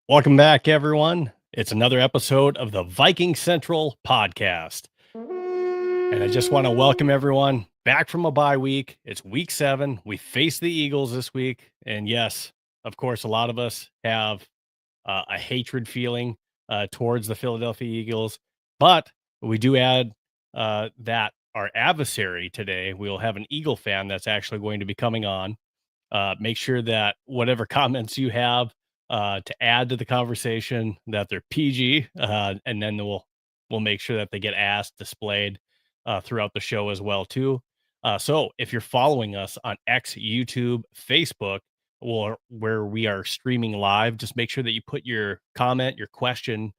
Welcome back, everyone. It's another episode of the Vikings Central Podcast. And I just want to welcome everyone back from a bye week. It's week 7. We face the Eagles this week. And yes, of course, a lot of us have a hatred feeling towards the Philadelphia Eagles. But we do add that our adversary today, we'll have an Eagle fan that's actually going to be coming on. Make sure that whatever comments you have to add to the conversation, that they're PG, and then we'll make sure that they get asked, displayed throughout the show as well too. So if you're following us on X, YouTube, Facebook, or where we are streaming live, just make sure that you put your comment, your question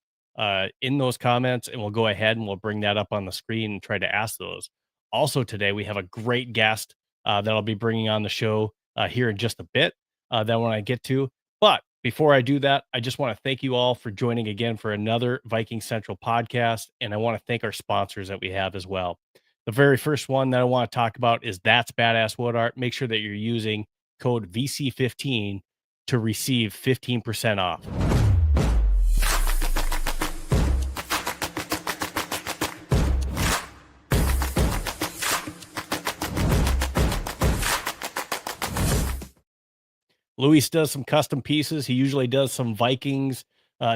in those comments, and we'll go ahead and we'll bring that up on the screen and try to ask those. Also today, we have a great guest that I'll be bringing on the show here in just a bit that when I get to. But before I do that, I just want to thank you all for joining again for another Viking Central podcast. And I want to thank our sponsors that we have as well. The very first one that I want to talk about is That's Badass Wood Art. Make sure that you're using code VC15 to receive 15% off. Luis does some custom pieces. He usually does some Vikings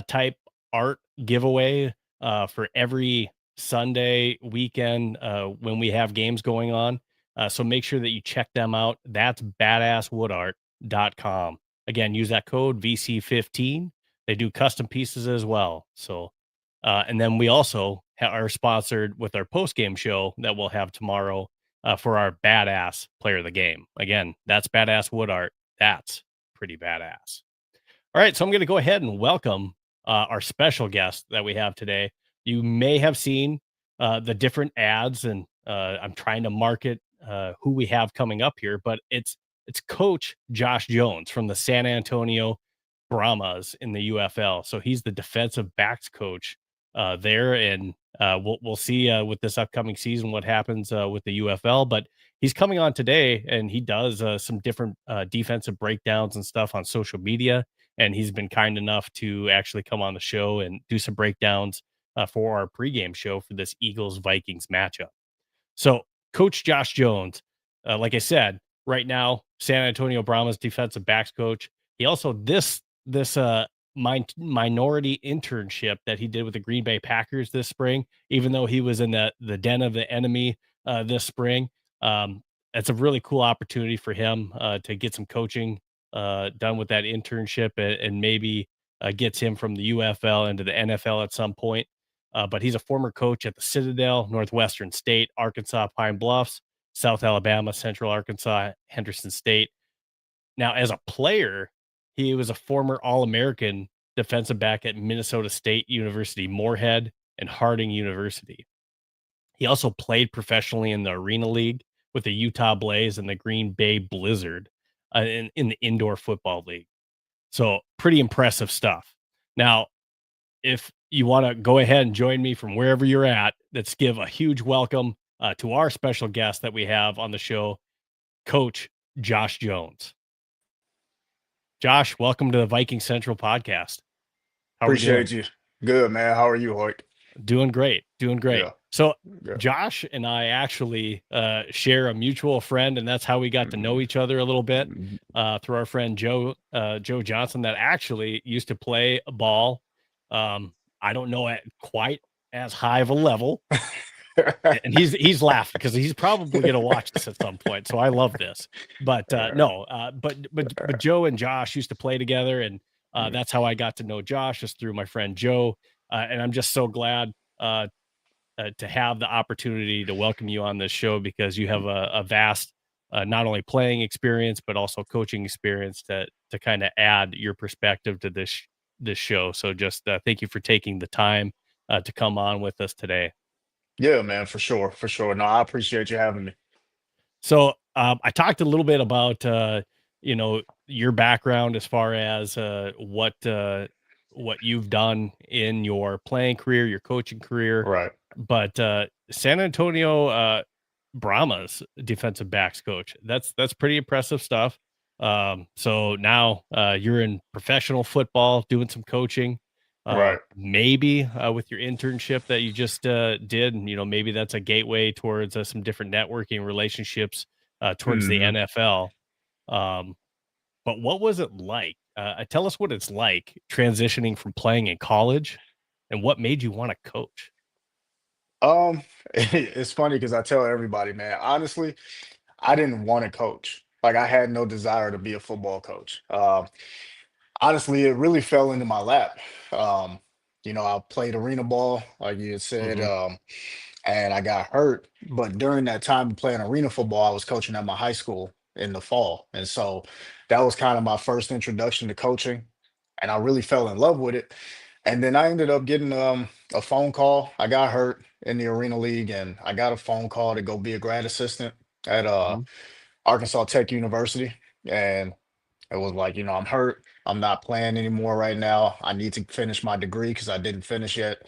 type art giveaway for every Sunday weekend when we have games going on. So make sure that you check them out. That's badasswoodart.com. Again, use that code VC15. They do custom pieces as well. So, and then we also are sponsored with our post-game show that we'll have tomorrow for our badass player of the game. Again, that's Badass Wood Art. That's pretty badass. All right, so I'm going to go ahead and welcome our special guest that we have today. You may have seen the different ads, and I'm trying to market who we have coming up here, but it's Coach Josh Jones from the San Antonio Brahmas in the UFL. So he's the defensive backs coach there, and we'll see with this upcoming season what happens with the UFL. But he's coming on today, and he does some different defensive breakdowns and stuff on social media. And he's been kind enough to actually come on the show and do some breakdowns for our pregame show for this Eagles Vikings matchup. So, Coach Josh Jones, like I said, right now, San Antonio Brahmas defensive backs coach. He also this minority internship that he did with the Green Bay Packers this spring, even though he was in the den of the enemy this spring. It's a really cool opportunity for him to get some coaching done with that internship and maybe gets him from the UFL into the NFL at some point. But he's a former coach at the Citadel, Northwestern State, Arkansas Pine Bluffs, South Alabama, Central Arkansas, Henderson State. Now, as a player, he was a former All-American defensive back at Minnesota State University, Moorhead, and Harding University. He also played professionally in the Arena League with the Utah Blaze and the Green Bay Blizzard in the Indoor Football League. So pretty impressive stuff. Now, if you want to go ahead and join me from wherever you're at, let's give a huge welcome to our special guest that we have on the show, Coach Josh Jones. Josh, welcome to the Vikings Central Podcast. How Appreciate you. Good, man. How are you, Hoyt? Doing great. Yeah. So Josh and I actually share a mutual friend, and that's how we got to know each other a little bit through our friend Joe Johnson that actually used to play ball. I don't know at quite as high of a level. And he's laughing because he's probably going to watch this at some point. So I love this, but but Joe and Josh used to play together, and that's how I got to know Josh, is through my friend Joe. And I'm just so glad to have the opportunity to welcome you on this show, because you have a vast not only playing experience but also coaching experience to kind of add your perspective to this show. So just thank you for taking the time to come on with us today. Yeah, man, for sure. No, I appreciate you having me. So I talked a little bit about your background as far as what you've done in your playing career, your coaching career, right? But San Antonio Brahmas defensive backs coach, that's pretty impressive stuff. So now you're in professional football, doing some coaching. Right. Maybe with your internship that you just did, maybe that's a gateway towards some different networking relationships towards the Hmm. NFL. Um, but what was it like? Tell us what it's like transitioning from playing in college and what made you want to coach. It's funny because I tell everybody, man, honestly, I didn't want to coach. Like I had no desire to be a football coach. Honestly, it really fell into my lap. Um, I played arena ball, like you had said, Hmm. and I got hurt. But during that time of playing arena football, I was coaching at my high school in the fall. And so that was kind of my first introduction to coaching. And I really fell in love with it. And then I ended up getting a phone call. I got hurt in the arena league, and I got a phone call to go be a grad assistant at Hmm. Arkansas Tech University. And it was like, I'm hurt. I'm not playing anymore right now. I need to finish my degree because I didn't finish yet.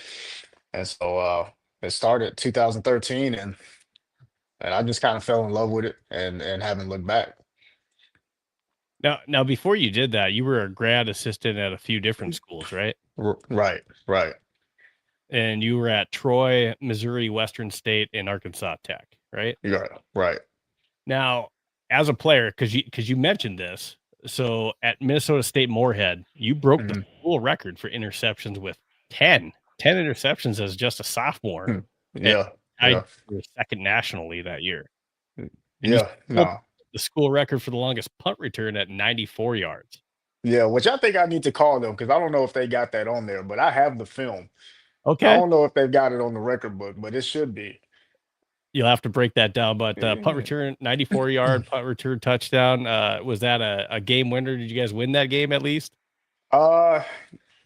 And so it started 2013, and I just kind of fell in love with it and haven't looked back. Now, before you did that, you were a grad assistant at a few different schools, right? Right, right, And you were at Troy, Missouri, Western State, and Arkansas Tech, right? right, right. Now, as a player, because you mentioned this, so at Minnesota State Moorhead, you broke the Mhm. school record for interceptions with 10 interceptions as just a sophomore, Hmm. and Yeah, I yeah, were second nationally that year, and you yeah. pulled No, the school record for the longest punt return at 94 yards. yeah. Which I think I need to call them because I don't know if they got that on there, but I have the film. I Okay, don't know if they've got it on the record book, but it should be. you'll have to break that down, but punt Yeah. return, 94-yard punt return touchdown. Was that a game winner? Did you guys win that game at least? Uh,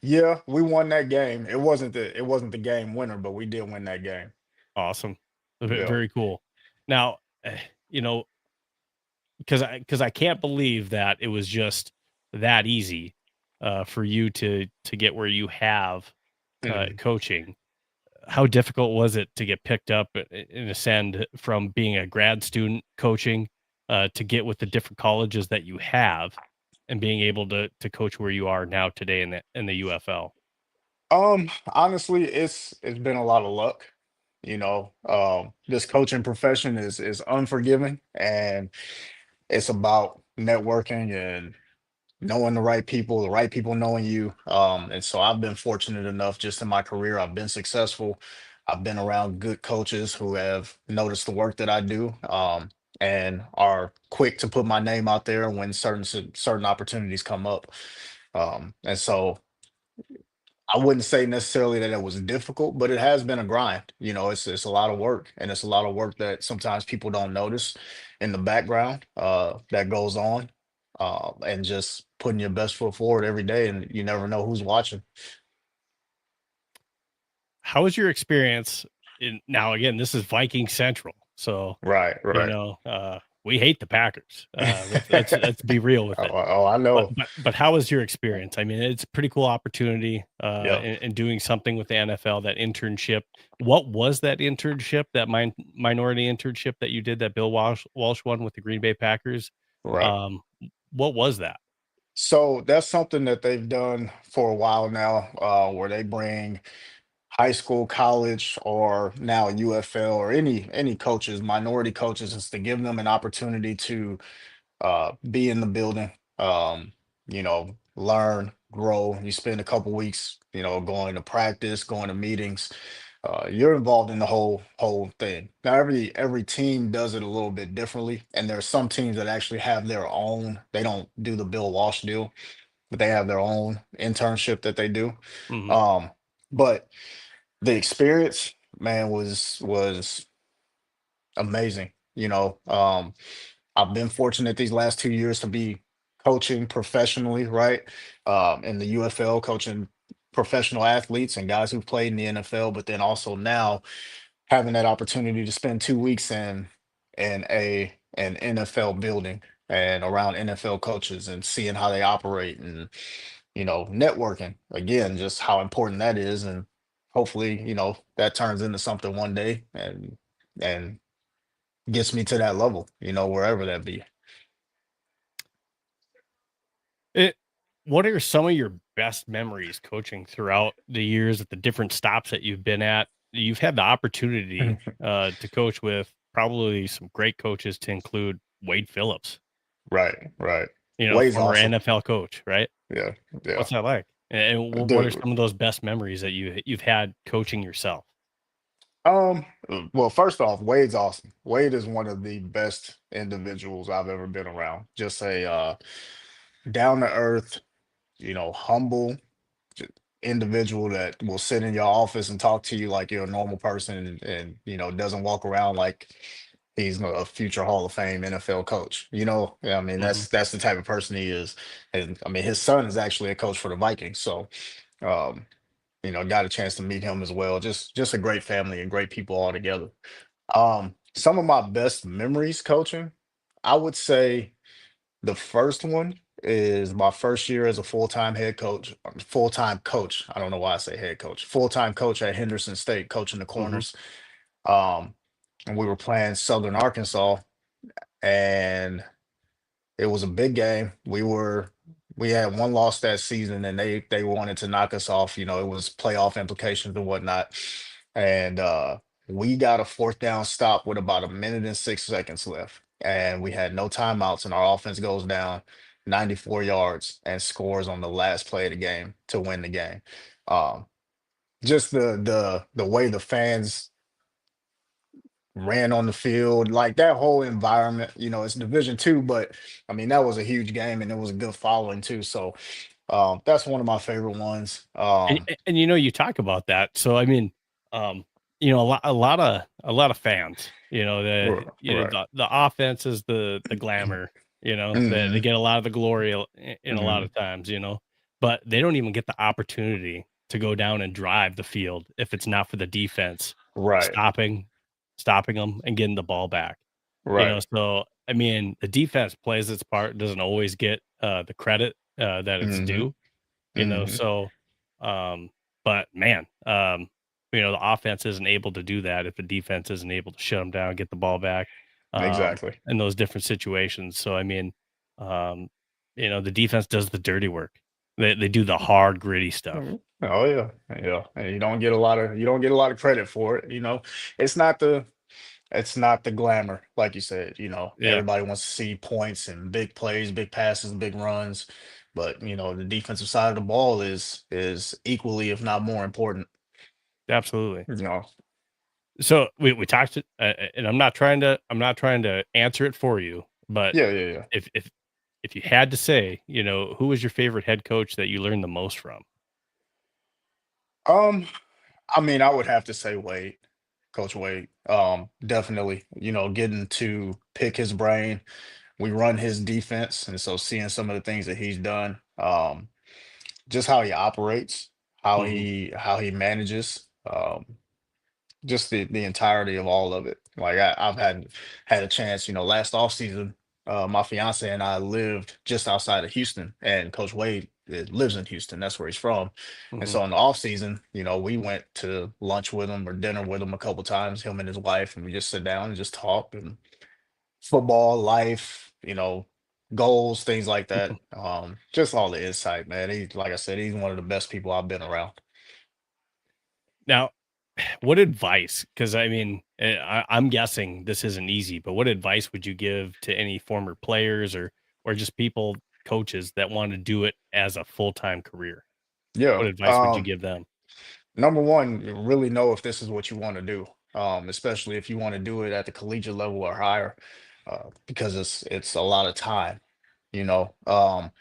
yeah, we won that game. It wasn't the game winner, but we did win that game. Awesome. Yeah. Very cool. Now, you know, because I can't believe that it was just that easy for you to get where you have Mhm. coaching. How difficult was it to get picked up and ascend from being a grad student coaching to get with the different colleges that you have and being able to coach where you are now today in the UFL? Honestly, it's been a lot of luck. This coaching profession is unforgiving, and it's about networking and knowing the right people knowing you. And so I've been fortunate enough just in my career, I've been successful. I've been around good coaches who have noticed the work that I do, and are quick to put my name out there when certain opportunities come up. And so I wouldn't say necessarily that it was difficult, but it has been a grind. It's a lot of work, and it's a lot of work that sometimes people don't notice in the background that goes on, and just putting your best foot forward every day, and you never know who's watching. How was your experience in now again, this is Viking Central. So, Right, right. we hate the Packers. Let's be real with Oh, it. oh, I But know. but but how was your experience? I mean, it's a pretty cool opportunity Yeah, in doing something with the NFL, that internship. What was that internship, that minority internship that you did that Bill Walsh won with the Green Bay Packers? right. Um, what was that? So that's something that they've done for a while now, where they bring high school, college, or now UFL or any coaches, minority coaches, is to give them an opportunity to be in the building, learn, grow. You spend a couple weeks, going to practice, going to meetings. You're involved in the whole thing. Now, every team does it a little bit differently, and there are some teams that actually have their own. They don't do the Bill Walsh deal, but they have their own internship that they do. Mhm. Um, but the experience, man, was amazing. I've been fortunate these last 2 years to be coaching professionally, right? In the UFL, coaching professional athletes and guys who've played in the NFL, but then also now having that opportunity to spend 2 weeks in an NFL building and around NFL coaches and seeing how they operate and networking again, just how important that is. And hopefully, that turns into something one day and gets me to that level, wherever that be. It, what are some of your best memories coaching throughout the years at the different stops that you've been at? You've had the opportunity to coach with probably some great coaches to include Wade Phillips, Right, right. Wade's former awesome. NFL coach, right? Yeah, yeah. What's that like? And what are Dude, some of those best memories that you've had coaching yourself? um, well, first off, Wade's awesome. Wade is one of the best individuals I've ever been around. Just a down to earth, humble individual that will sit in your office and talk to you like you're a normal person and doesn't walk around like he's a future Hall of Fame NFL coach. Yeah, I mean Hmm. that's the type of person he is. And I mean his son is actually a coach for the Vikings. So um, got a chance to meet him as well. Just a great family and great people all together. Some of my best memories coaching, I would say the first one is my first year as a full-time head coach, full-time coach. I don't know why I say head coach, full-time coach at Henderson State, coaching the Hmm. corners. Um, and we were playing Southern Arkansas, and it was a big game. We had one loss that season, and they wanted to knock us off. It was playoff implications and whatnot. And we got a fourth down stop with about a minute and 6 seconds left, and we had no timeouts. And our offense goes down 94 yards and scores on the last play of the game to win the game. Um, just the way the fans ran on the field, like that whole environment. It's Division 2, but I mean that was a huge game and it was a good following too. So that's one of my favorite ones. And you talk about that. So I mean, um, a lot of fans, Right. the offense is the glamour, they Hmm. get a lot of the glory in a lot Hmm. of times, but they don't even get the opportunity to go down and drive the field if it's not for the defense Right. stopping stopping them and getting the ball back. Right. So I mean, the defense plays its part, doesn't always get the credit that it's Hmm. due, Hmm. so um but man, the offense isn't able to do that if the defense isn't able to shut them down, get the ball back Exactly. in those different situations. So I mean, um the defense does the dirty work. They do the hard gritty stuff. Mhm. Oh yeah, yeah. And you don't get a lot of credit for it. It's not the glamour, like you said. Yeah, Everybody wants to see points and big plays, big passes, big runs, but the defensive side of the ball is equally, if not more important. absolutely. You know, So we talked and I'm not trying to answer it for you, but yeah, yeah, yeah. if you had to say, who was your favorite head coach that you learned the most from? Um, I mean, I would have to say Wade, Coach Wade. Definitely. Getting to pick his brain. We run his defense, and so seeing some of the things that he's done, just how he operates, how Mhm, he manages. Just the entirety of all of it. Like I've had a chance, last off season, my fiance and I lived just outside of Houston, and Coach Wade lives in Houston. That's where he's from. And mhm. so in the off season, we went to lunch with him or dinner with him a couple times, him and his wife, and we just sit down and just talk and football, life, goals, things like that. Just all the insight, man. Like I said, he's one of the best people I've been around. Now, what advice? Because I mean, I'm guessing this isn't easy, but what advice would you give to any former players or just people, coaches that want to do it as a full-time career? Yeah. What advice would you give them? Number one, you really know if this is what you want to do, especially if you want to do it at the collegiate level or higher, because it's a lot of time. You know, um,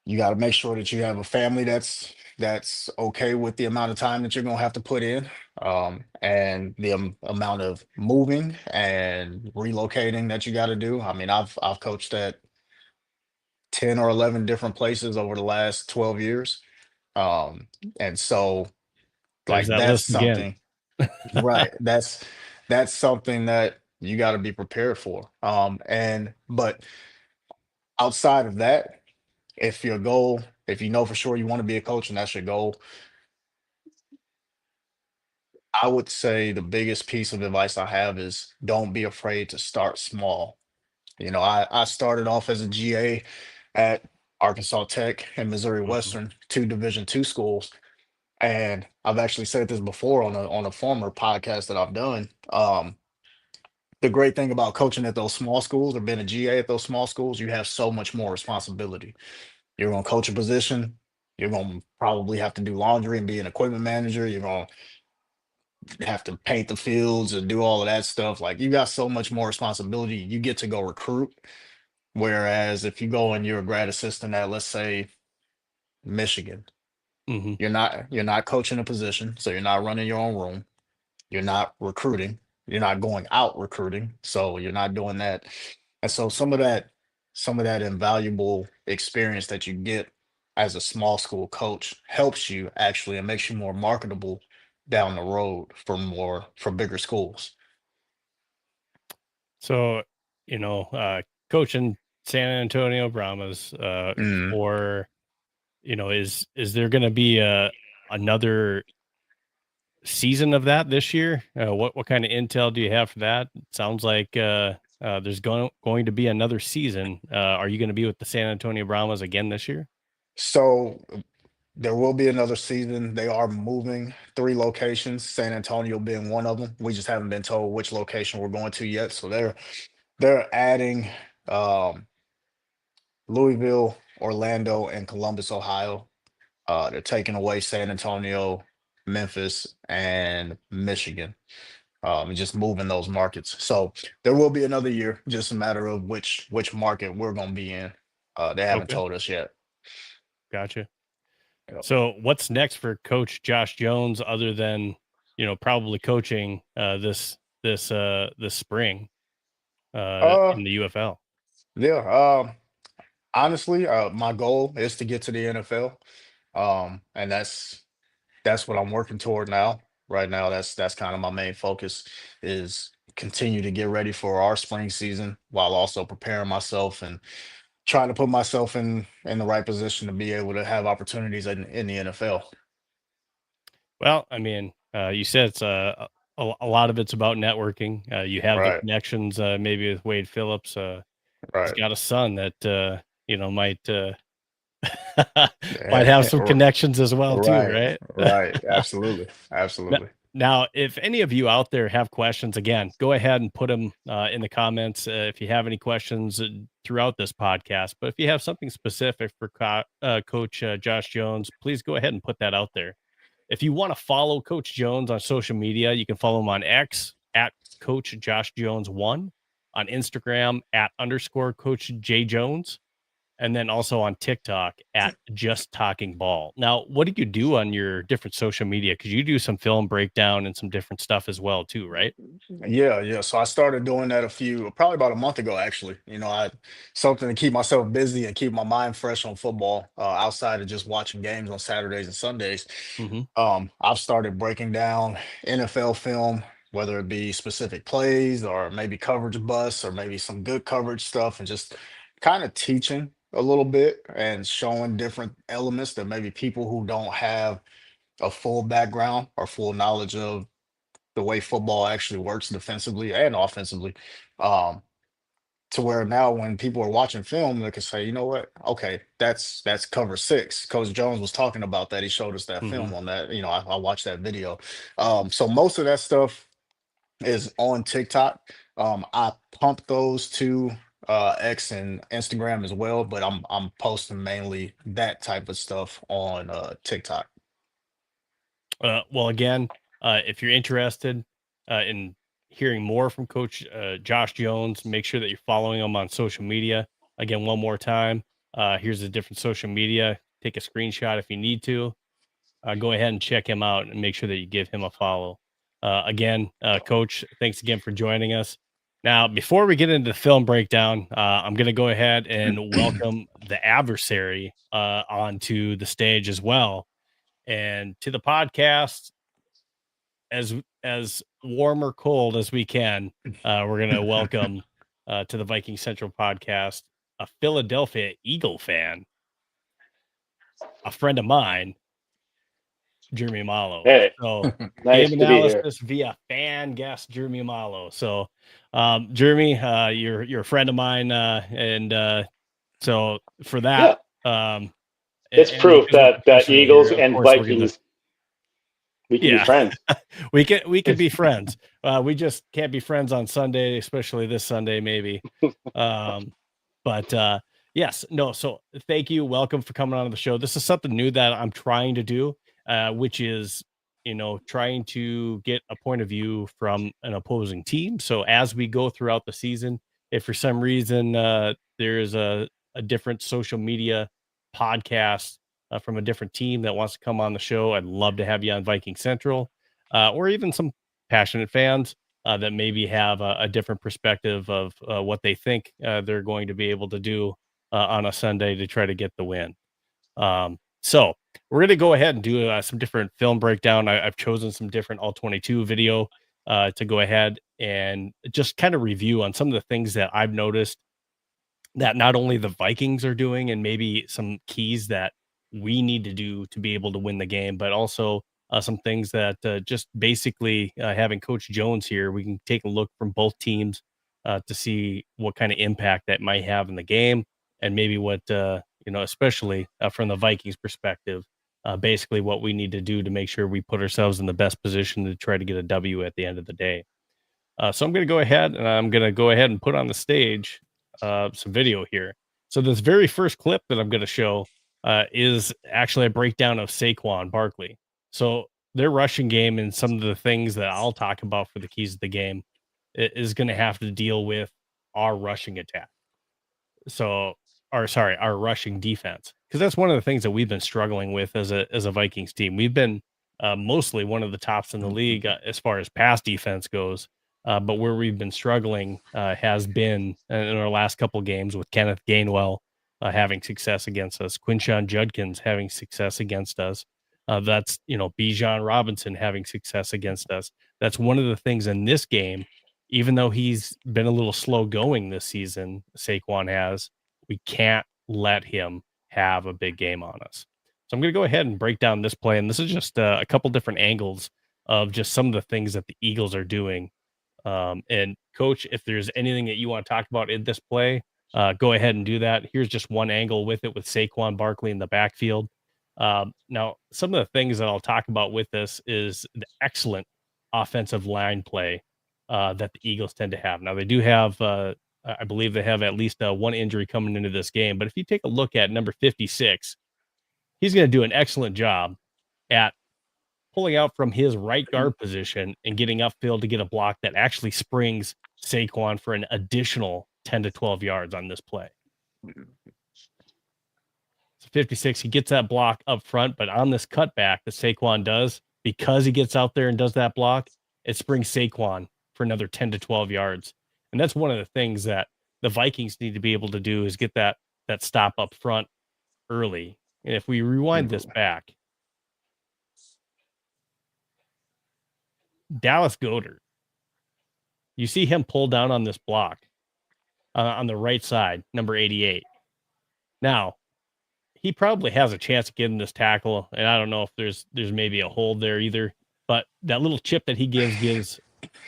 you got to make sure that you have a family that's okay with the amount of time that you're gonna have to put in, and the amount of moving and relocating that you got to do. I mean, I've coached at 10 or 11 different places over the last 12 years, um, and so There's like that that's list again. something. Right. That's something that you got to be prepared for. And but outside of that, if you know for sure you want to be a coach and that's your goal, I would say the biggest piece of advice I have is don't be afraid to start small. I started off as a GA at Arkansas Tech and Missouri Mhm. Western, two Division II schools. And I've actually said this before on a former podcast that I've done. The great thing about coaching at those small schools or being a GA at those small schools, you have so much more responsibility. You're going to coach a position. You're going to probably have to do laundry and be an equipment manager. You're going to have to paint the fields and do all of that stuff. Like you got so much more responsibility. You get to go recruit. Whereas if you go and you're a grad assistant at, let's say, Michigan, Mhm. you're not coaching a position, so you're not running your own room. You're not recruiting. You're not going out recruiting. So you're not doing that. And so some of that invaluable experience that you get as a small school coach helps you actually and makes you more marketable down the road for bigger schools. So, coaching San Antonio Brahmas, Mm. for, is there going to be another season of that this year? What kind of intel do you have for that? It sounds like there's going to be another season. Are you going to be with the San Antonio Brahmas again this year? So there will be another season. They are moving 3 locations, San Antonio being one of them. We just haven't been told which location we're going to yet. So they're adding um, Louisville, Orlando, and Columbus, Ohio. They're taking away San Antonio, Memphis, and Michigan. And just moving those markets. So there will be another year, just a matter of which market we're going to be in. They haven't Okay, told us yet. gotcha. Yep. So, what's next for Coach Josh Jones, other than probably coaching this spring Uh, in the UFL? yeah. Honestly, my goal is to get to the NFL. And that's what I'm working toward now. Right now, that's kind of my main focus is continue to get ready for our spring season while also preparing myself and trying to put myself in the right position to be able to have opportunities in the NFL. Well, I mean, you said it's a lot of it's about networking. You have the Right, connections, maybe with Wade Phillips. He's right. got a son that might might have Eh, some connections as well too, right, right? right. Absolutely, N- absolutely. Now, if any of you out there have questions, again, go ahead and put them in the comments if you have any questions throughout this podcast. But if you have something specific for Coach Josh Jones, please go ahead and put that out there. If you want to follow Coach Jones on social media, you can follow him on X at Coach Josh Jones 1, on Instagram at _ Coach J Jones, and then also on TikTok at Just Talking Ball. Now, what do you do on your different social media? Because you do some film breakdown and some different stuff as well, too, right? Yeah, yeah. So I started doing that probably about a month ago, actually. I something to keep myself busy and keep my mind fresh on football, outside of just watching games on Saturdays and Sundays. Hmm. I've started breaking down NFL film, whether it be specific plays or maybe coverage busts or maybe some good coverage stuff, and just kind of teaching a little bit and showing different elements that maybe people who don't have a full background or full knowledge of the way football actually works defensively and offensively. Um, to where now when people are watching film, they can say, you know what? Okay, that's cover six. Coach Jones was talking about that. He showed us that Hmm. film on that. I watched that video. So most of that stuff is on TikTok. I pump those to X and Instagram as well, but I'm posting mainly that type of stuff on TikTok. Well, again, if you're interested in hearing more from Coach Josh Jones, make sure that you're following him on social media. Again, one more time, here's the different social media. Take a screenshot if you need to. Go ahead and check him out and make sure that you give him a follow. Again, Coach, thanks again for joining us. Now, before we get into the film breakdown, I'm going to go ahead and welcome the adversary onto the stage as well, and to the podcast, as warm or cold as we can. We're going to welcome to the Vikings Central Podcast a Philadelphia Eagle fan, a friend of mine, Jeremy Malo. Hey, So game nice to be here. analysis via fan guest Jeremy Malo. So Jeremy, you're a friend of mine, and so for that, Yeah. It's and proof because we're that professional here, Eagles of and course we're gonna. Vikings, we can be Yeah, friends. we can be friends. We just can't be friends on Sunday, especially this Sunday, maybe. Um, but yes, no. So thank you, welcome for coming on the show. This is something new that I'm trying to do, which is trying to get a point of view from an opposing team. So as we go throughout the season, if for some reason there is a different social media podcast from a different team that wants to come on the show, I'd love to have you on Viking Central, or even some passionate fans that maybe have a different perspective of what they think they're going to be able to do on a Sunday to try to get the win. So we're going to go ahead and do some different film breakdown. I've chosen some different all 22 video to go ahead and just kind of review on some of the things that I've noticed that not only the Vikings are doing and maybe some keys that we need to do to be able to win the game, but also some things that just basically having Coach Jones here, we can take a look from both teams to see what kind of impact that might have in the game and maybe what, especially from the Vikings perspective, basically what we need to do to make sure we put ourselves in the best position to try to get a W at the end of the day. So I'm going to go ahead and put on the stage some video here. So this very first clip that I'm going to show is actually a breakdown of Saquon Barkley. So their rushing game and some of the things that I'll talk about for the keys of the game is going to have to deal with our rushing attack. So, our rushing defense, because that's one of the things that we've been struggling with as a Vikings team. We've been mostly one of the tops in the league as far as pass defense goes, but where we've been struggling has been in our last couple games with Kenneth Gainwell having success against us, Quinshon Judkins having success against us. That's Bijan Robinson having success against us. That's one of the things in this game. Even though he's been a little slow going this season, Saquon has, we can't let him have a big game on us. So I'm going to go ahead and break down this play. And this is just a couple different angles of just some of the things that the Eagles are doing. And Coach, if there's anything that you want to talk about in this play, go ahead and do that. Here's just one angle with it with Saquon Barkley in the backfield. Now, some of the things that I'll talk about with this is the excellent offensive line play that the Eagles tend to have. Now they do have, I believe they have at least one injury coming into this game. But if you take a look at number 56, he's going to do an excellent job at pulling out from his right guard position and getting upfield to get a block that actually springs Saquon for an additional 10 to 12 yards on this play. So 56, he gets that block up front, but on this cutback that Saquon does, because he gets out there and does that block, it springs Saquon for another 10 to 12 yards. And that's one of the things that the Vikings need to be able to do is get that stop up front early. And if we rewind this back, Dallas Goedert, you see him pull down on this block on the right side, number 88. Now, he probably has a chance of getting this tackle, and I don't know if there's maybe a hold there either, but that little chip that he gives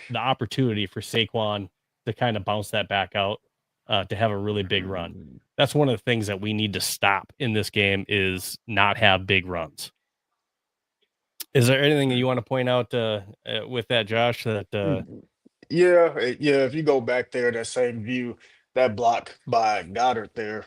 the opportunity for Saquon to kind of bounce that back out to have a really big run. That's one of the things that we need to stop in this game is not have big runs. Is there anything that you want to point out with that, Josh? Yeah, if you go back there, that same view, that block by Goddard there,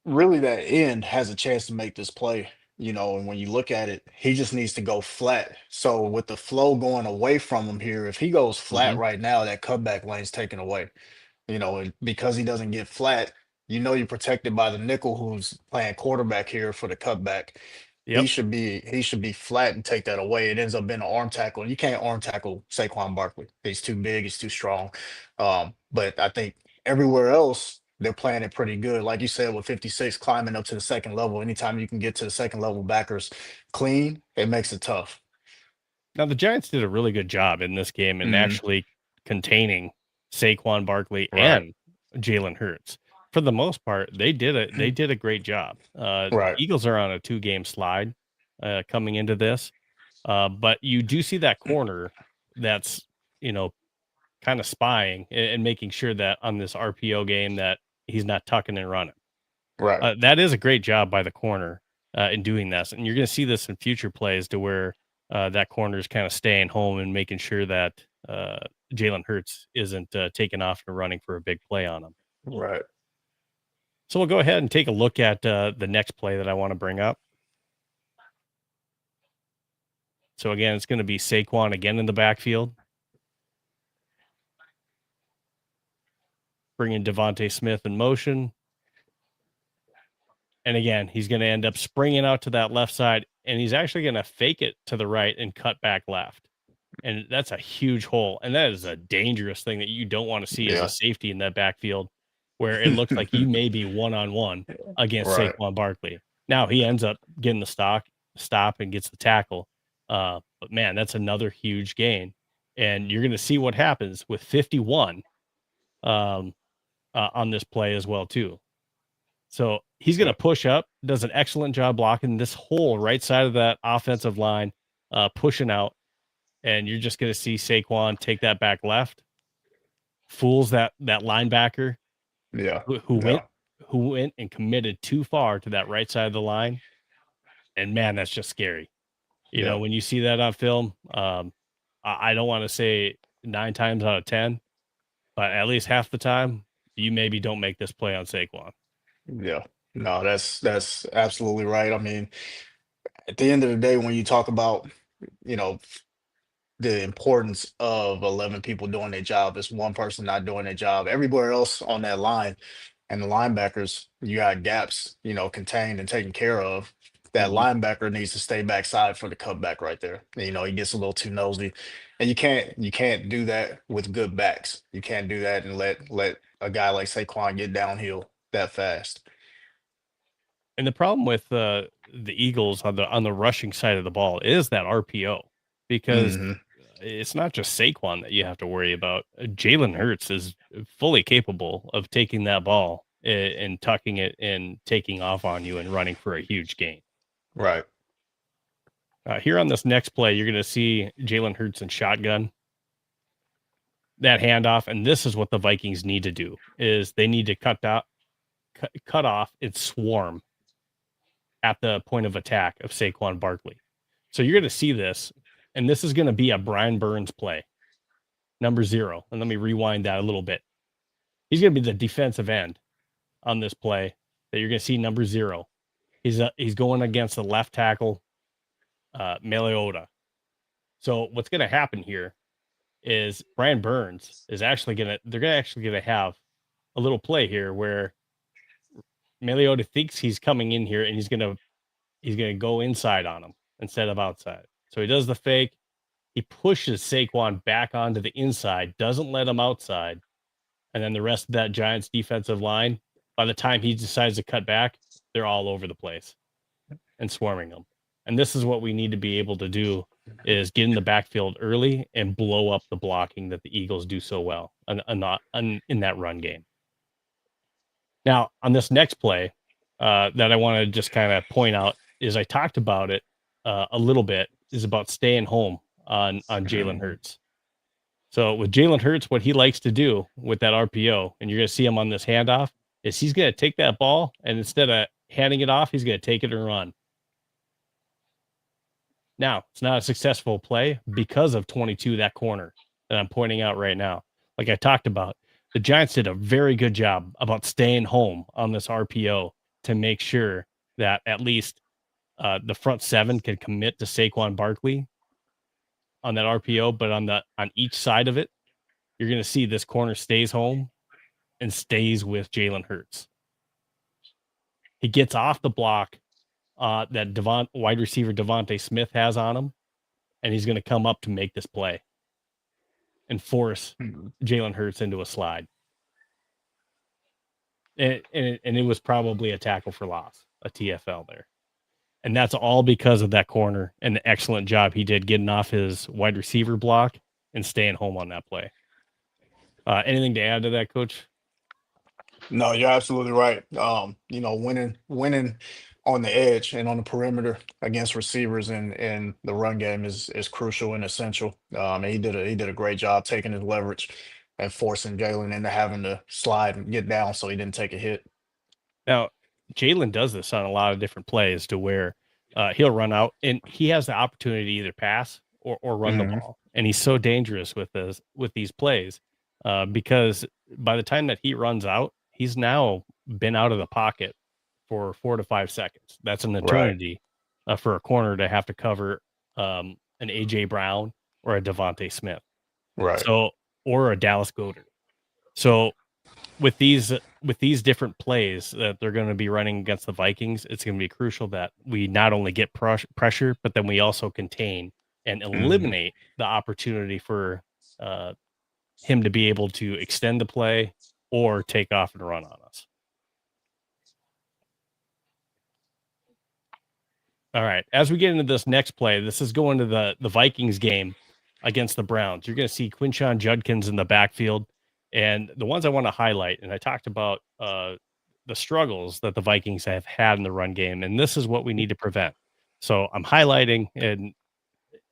really that end has a chance to make this play, and when you look at it, he just needs to go flat. So with the flow going away from him here, if he goes flat Mhm. right now, that cutback lane's taken away. And because he doesn't get flat, you're protected by the nickel who's playing quarterback here for the cutback. He Yep. should be flat and take that away. It ends up being an arm tackle. You can't arm tackle Saquon Barkley. He's too big, he's too strong. But I think everywhere else they're playing it pretty good. Like you said, with 56 climbing up to the second level, anytime you can get to the second level backers clean, it makes it tough. Now the Giants did a really good job in this game in Hmm. actually containing Saquon Barkley Right. and Jalen Hurts. For the most part, they did a great job. The Right. Eagles are on a 2-game slide coming into this, but you do see that corner that's you know kind of spying and making sure that on this RPO game that he's not tucking and running. Right. That is a great job by the corner in doing this. And you're going to see this in future plays to where that corner is kind of staying home and making sure that Jalen Hurts isn't taking off and running for a big play on him. Right. So we'll go ahead and take a look at the next play that I want to bring up. So again, it's going to be Saquon again in the backfield. Bringing Devontae Smith in motion. And again, he's going to end up springing out to that left side, and he's actually going to fake it to the right and cut back left. And that's a huge hole. And that is a dangerous thing that you don't want to see as a safety in that backfield, where it looks like you may be one-on-one against Saquon Barkley. Now he ends up getting the stop and gets the tackle. But man, that's another huge gain. And you're going to see what happens with 51 on this play as well, too. So he's going to push up, does an excellent job blocking this whole right side of that offensive line, pushing out. And you're just going to see Saquon take that back left, fools that linebacker, who went and committed too far to that right side of the line. And man, that's just scary. You know, when you see that on film, I don't want to say 9 times out of 10, but at least half the time, you maybe don't make this play on Saquon. Yeah. No, that's absolutely right. I mean, at the end of the day, when you talk about, you know, the importance of 11 people doing their job, it's one person not doing their job. Everywhere else on that line and the linebackers, you got gaps, contained and taken care of. That linebacker needs to stay backside for the cutback right there. He gets a little too nosy, and you can't do that with good backs. You can't do that and let a guy like Saquon get downhill that fast. And the problem with the Eagles on the rushing side of the ball is that RPO, because it's not just Saquon that you have to worry about. Jalen Hurts is fully capable of taking that ball and tucking it and taking off on you and running for a huge gain. Right. Here on this next play, you're going to see Jalen Hurts in shotgun. That handoff, and this is what the Vikings need to do, is they need to cut off and swarm at the point of attack of Saquon Barkley. So you're going to see this, and this is going to be a Brian Burns play, number 0. And let me rewind that a little bit. He's going to be the defensive end on this play that you're going to see, number 0. He's going against the left tackle, Malo. So what's going to happen here is Brian Burns is actually going to have a little play here where Malo thinks he's coming in here, and he's going to go inside on him instead of outside. So he does the fake. He pushes Saquon back onto the inside, doesn't let him outside. And then the rest of that Giants defensive line, by the time he decides to cut back, they're all over the place and swarming them. And this is what we need to be able to do, is get in the backfield early and blow up the blocking that the Eagles do so well in that run game. Now, on this next play that I want to just kind of point out, is I talked about it a little bit, is about staying home on Jalen Hurts. So with Jalen Hurts, what he likes to do with that RPO, and you're going to see him on this handoff, is he's going to take that ball, and instead of handing it off, he's going to take it and run. Now, it's not a successful play because of 22, that corner that I'm pointing out right now. Like I talked about, the Giants did a very good job about staying home on this RPO to make sure that at least the front 7 can commit to Saquon Barkley on that RPO, but on each side of it, you're going to see this corner stays home and stays with Jalen Hurts. He gets off the block that wide receiver Devontae Smith has on him, and he's going to come up to make this play and force Jalen Hurts into a slide. And it was probably a tackle for loss, a TFL there. And that's all because of that corner and the excellent job he did getting off his wide receiver block and staying home on that play. Anything to add to that, Coach? No, you're absolutely right. Winning on the edge and on the perimeter against receivers in the run game is crucial and essential. And he did a great job taking his leverage and forcing Jalen into having to slide and get down so he didn't take a hit. Now, Jalen does this on a lot of different plays to where he'll run out and he has the opportunity to either pass or run the ball. And he's so dangerous with these plays because by the time that he runs out, he's now been out of the pocket for 4 to 5 seconds. That's an eternity for a corner to have to cover an AJ Brown or a Devontae Smith. Right. So, or a Dallas Goedert. So with these different plays that they're going to be running against the Vikings, it's going to be crucial that we not only get pressure, but then we also contain and eliminate the opportunity for him to be able to extend the play or take off and run on us. All right. As we get into this next play, this is going to the Vikings game against the Browns. You're going to see Quinshon Judkins in the backfield. And the ones I want to highlight, and I talked about the struggles that the Vikings have had in the run game, and this is what we need to prevent. So I'm highlighting, and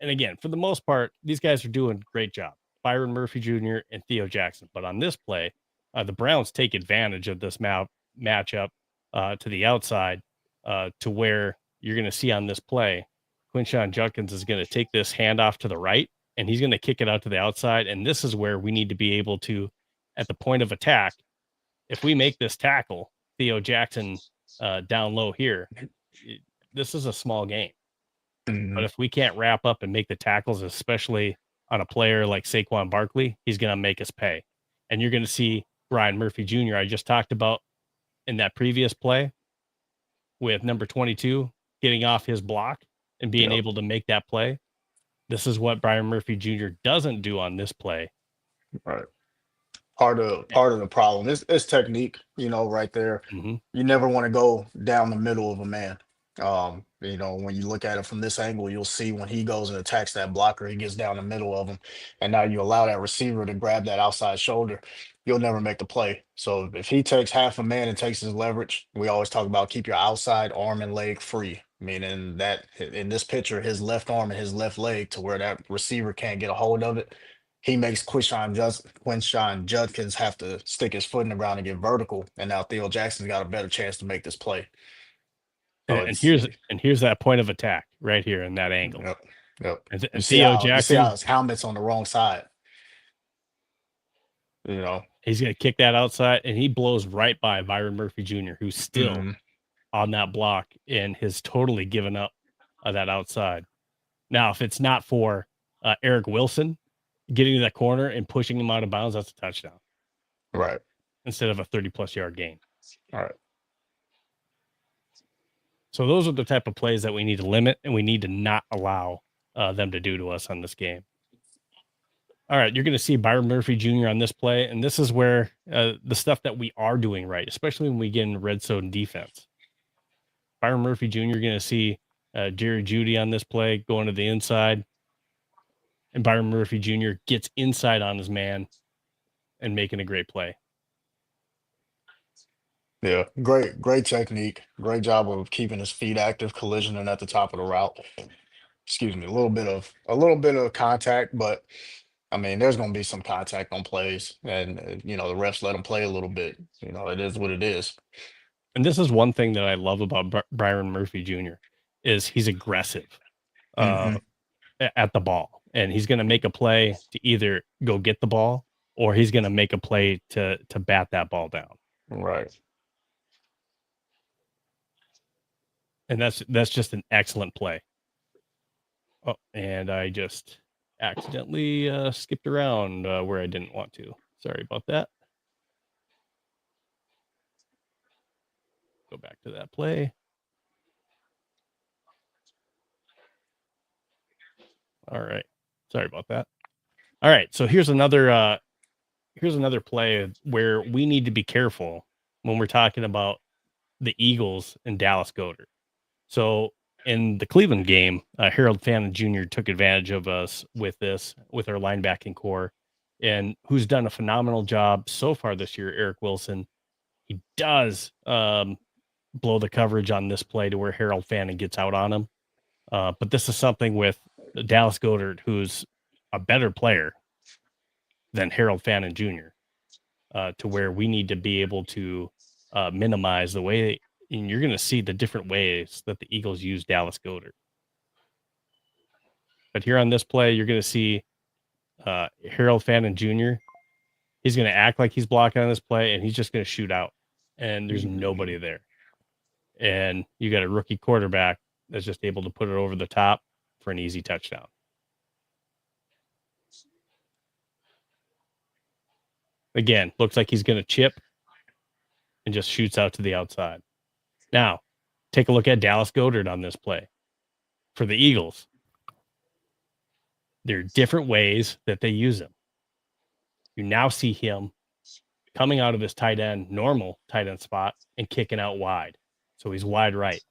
again, for the most part, these guys are doing a great job. Byron Murphy Jr. and Theo Jackson. But on this play, the Browns take advantage of this matchup to the outside to where you're going to see on this play, Quinshon Judkins is going to take this handoff to the right, and he's going to kick it out to the outside. And this is where we need to be able to, at the point of attack, if we make this tackle, Theo Jackson down low here, this is a small game. But if we can't wrap up and make the tackles, especially on a player like Saquon Barkley, he's going to make us pay. And you're going to see Brian Murphy Jr., I just talked about in that previous play with number 22 getting off his block and being able to make that play. This is what Brian Murphy Jr. doesn't do on this play. Right. Part of the problem is technique, right there. Mm-hmm. You never want to go down the middle of a man. When you look at it from this angle, you'll see when he goes and attacks that blocker, he gets down the middle of him. And now you allow that receiver to grab that outside shoulder, you'll never make the play. So if he takes half a man and takes his leverage, we always talk about keep your outside arm and leg free. Meaning that in this picture, his left arm and his left leg to where that receiver can't get a hold of it. He makes Quinshon Judkins have to stick his foot in the ground and get vertical. And now Theo Jackson's got a better chance to make this play. So and here's that point of attack right here in that angle. Yep. And Theo Jackson, you see how his helmet's on the wrong side. He's going to kick that outside, and he blows right by Byron Murphy Jr., who's still on that block and has totally given up that outside. Now, if it's not for Eric Wilson getting to that corner and pushing him out of bounds, that's a touchdown. Right. Instead of a 30-plus yard gain. All right. So those are the type of plays that we need to limit, and we need to not allow them to do to us on this game. All right, you're going to see Byron Murphy Jr. on this play, and this is where the stuff that we are doing right, especially when we get in red zone defense. Byron Murphy Jr., you're going to see Jerry Jeudy on this play going to the inside, and Byron Murphy Jr. gets inside on his man and making a great play. Yeah, great technique. Great job of keeping his feet active, collisioning at the top of the route. Excuse me, a little bit of contact, but there's going to be some contact on plays, and the refs let them play a little bit. It is what it is. And this is one thing that I love about Byron Murphy Jr. is he's aggressive at the ball, and he's going to make a play to either go get the ball or he's going to make a play to bat that ball down. Right. And that's just an excellent play. Oh, and I just accidentally skipped around where I didn't want to. Sorry about that. Go back to that play. All right. Sorry about that. All right. So here's another play where we need to be careful when we're talking about the Eagles and Dallas Goedert. So in the Cleveland game, Harold Fannin Jr. took advantage of us with our linebacking core, and who's done a phenomenal job so far this year, Eric Wilson. He does blow the coverage on this play to where Harold Fannin gets out on him. But this is something with Dallas Goedert, who's a better player than Harold Fannin Jr., to where we need to be able to minimize the way and you're going to see the different ways that the Eagles use Dallas Goedert. But here on this play, you're going to see Harold Fannin Jr. He's going to act like he's blocking on this play, and he's just going to shoot out. And there's nobody there. And you got a rookie quarterback that's just able to put it over the top for an easy touchdown. Again, looks like he's going to chip and just shoots out to the outside. Now, take a look at Dallas Goedert on this play. For the Eagles, there are different ways that they use him. You now see him coming out of his normal tight end spot and kicking out wide. So he's wide right.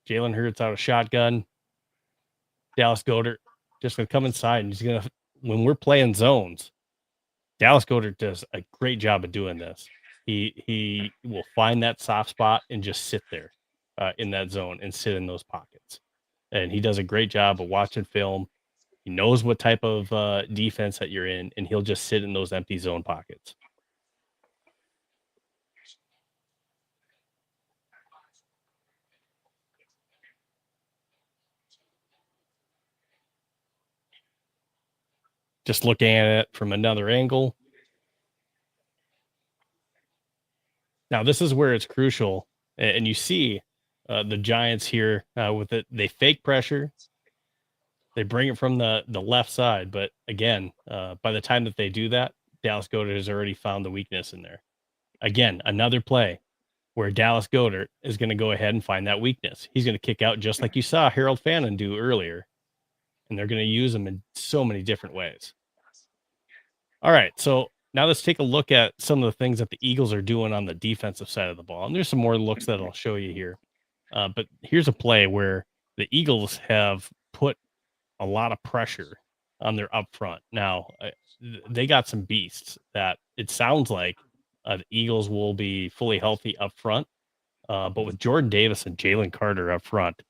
Jalen Hurts out of shotgun. Dallas Goedert just going to come inside, and he's going to, when we're playing zones, Dallas Goedert does a great job of doing this. He will find that soft spot and just sit there in that zone and sit in those pockets. And he does a great job of watching film. He knows what type of defense that you're in, and he'll just sit in those empty zone pockets. Just looking at it from another angle. Now, this is where it's crucial, and you see the Giants here with it. They fake pressure. They bring it from the left side, but again, by the time that they do that, Dallas Goedert has already found the weakness in there. Again, another play where Dallas Goedert is going to go ahead and find that weakness. He's going to kick out just like you saw Harold Fannin do earlier, and they're going to use him in so many different ways. All right, so now let's take a look at some of the things that the Eagles are doing on the defensive side of the ball. And there's some more looks that I'll show you here. But here's a play where the Eagles have put a lot of pressure on their up front. Now, they got some beasts that it sounds like the Eagles will be fully healthy up front. But with Jordan Davis and Jalen Carter up front,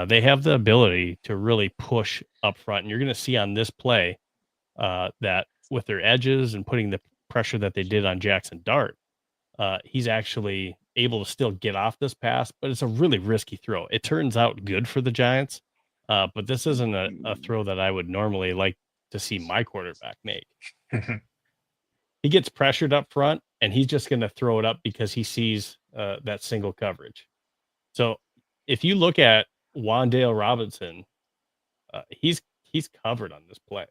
they have the ability to really push up front. And you're going to see on this play that with their edges and putting the pressure that they did on Jackson Dart, he's actually able to still get off this pass, but it's a really risky throw. It turns out good for the Giants, but this isn't a throw that I would normally like to see my quarterback make. He gets pressured up front, and he's just going to throw it up because he sees that single coverage. So if you look at Wan'Dale Robinson, he's covered on this play.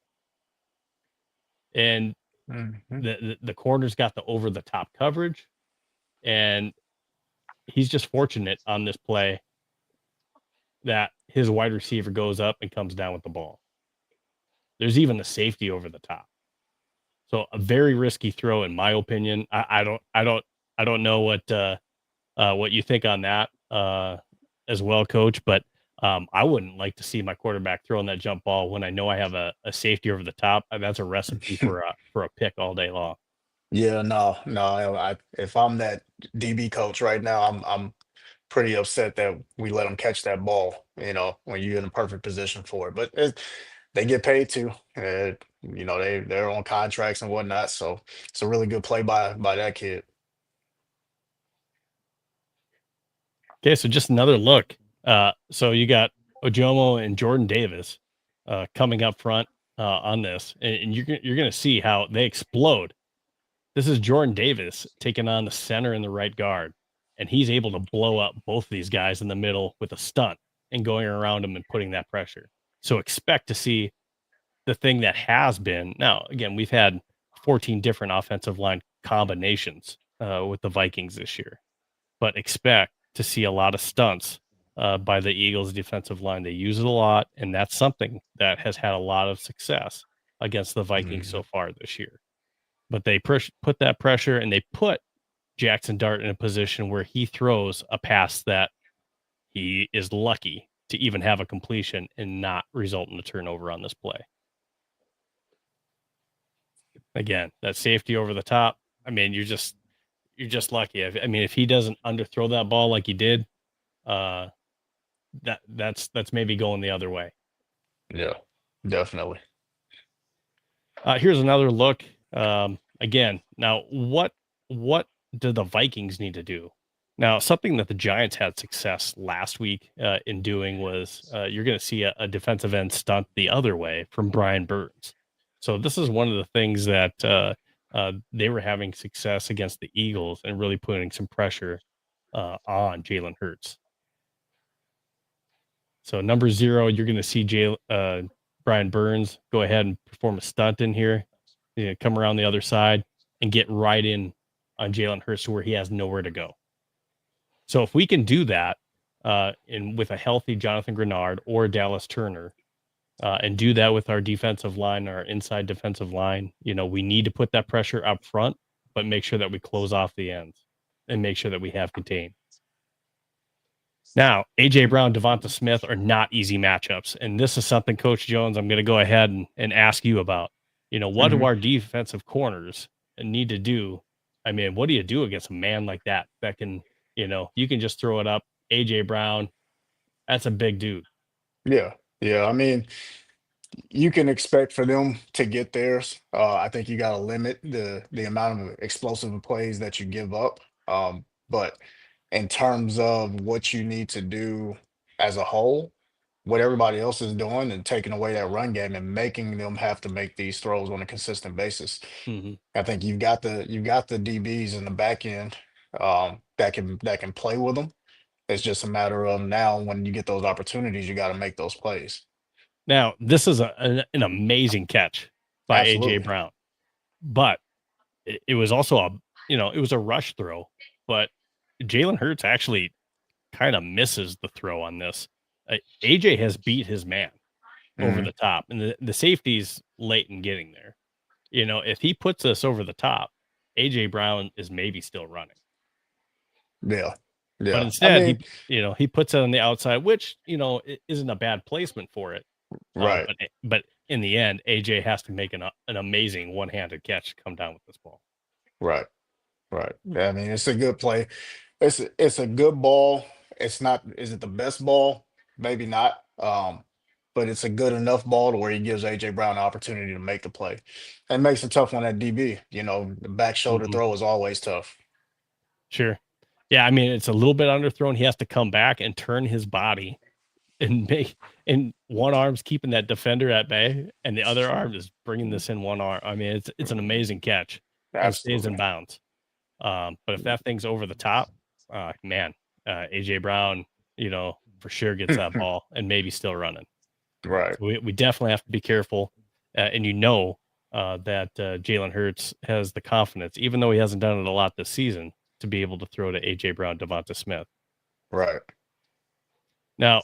And the corner's got the over-the-top coverage, and he's just fortunate on this play that his wide receiver goes up and comes down with the ball. There's even a safety over the top. So a very risky throw, in my opinion. I don't know what you think on that as well, Coach, but I wouldn't like to see my quarterback throwing that jump ball when I know I have a safety over the top. That's a recipe for a pick all day long. Yeah, no. If I'm that DB coach right now, I'm pretty upset that we let them catch that ball. When you're in a perfect position for it. But they get paid too. They're on contracts and whatnot. So it's a really good play by that kid. Okay, so just another look. So you got Ojomo and Jordan Davis coming up front on this, and you're going to see how they explode. This is Jordan Davis taking on the center and the right guard, and he's able to blow up both of these guys in the middle with a stunt and going around them and putting that pressure. So expect to see the thing that has been. Now, again, we've had 14 different offensive line combinations with the Vikings this year, but expect to see a lot of stunts by the Eagles defensive line. They use it a lot, and that's something that has had a lot of success against the Vikings so far this year. But they put that pressure, and they put Jackson Dart in a position where he throws a pass that he is lucky to even have a completion and not result in a turnover on this play. Again, that safety over the top. I mean, you're just lucky. I mean, if he doesn't underthrow that ball like he did, that's maybe going the other way. Yeah, definitely. Here's another look. Again, now what do the Vikings need to do? Now, something that the Giants had success last week in doing was you're going to see a defensive end stunt the other way from Brian Burns. So this is one of the things that they were having success against the Eagles and really putting some pressure on Jalen Hurts. So number 0, you're going to see Brian Burns go ahead and perform a stunt in here, come around the other side and get right in on Jalen Hurts to where he has nowhere to go. So if we can do that with a healthy Jonathan Grenard or Dallas Turner and do that with our defensive line, our inside defensive line, we need to put that pressure up front, but make sure that we close off the ends and make sure that we have contained. Now, A.J. Brown, Devonta Smith are not easy matchups. And this is something, Coach Jones, I'm going to go ahead and ask you about. What do our defensive corners need to do? I mean, what do you do against a man like that can, you can just throw it up. A.J. Brown, that's a big dude. Yeah. I mean, you can expect for them to get theirs. I think you got to limit the amount of explosive plays that you give up. But in terms of what you need to do as a whole, what everybody else is doing and taking away that run game and making them have to make these throws on a consistent basis. Mm-hmm. I think you've got the DBs in the back end that can play with them. It's just a matter of now when you get those opportunities, you got to make those plays. Now, this is an amazing catch by Absolutely. A.J. Brown, but it was also it was a rush throw, but Jalen Hurts actually kind of misses the throw on this. AJ has beat his man over the top, and the safety's late in getting there. If he puts this over the top, AJ Brown is maybe still running. Yeah. But instead, he puts it on the outside, which isn't a bad placement for it. Right. But in the end, AJ has to make an amazing one-handed catch to come down with this ball. Right. I mean, it's a good play. It's a good ball. It's not. Is it the best ball? Maybe not. But it's a good enough ball to where he gives AJ Brown an opportunity to make the play, and makes it tough on that DB. The back shoulder throw is always tough. Sure. Yeah, I mean, it's a little bit underthrown. He has to come back and turn his body and one arm's keeping that defender at bay, and the other arm is bringing this in one arm. I mean, it's an amazing catch. And stays in bounds. But if that thing's over the top, AJ Brown, for sure gets that ball and maybe still running. Right. So we definitely have to be careful. And that Jalen Hurts has the confidence, even though he hasn't done it a lot this season, to be able to throw to AJ Brown, Devonta Smith. Right. Now,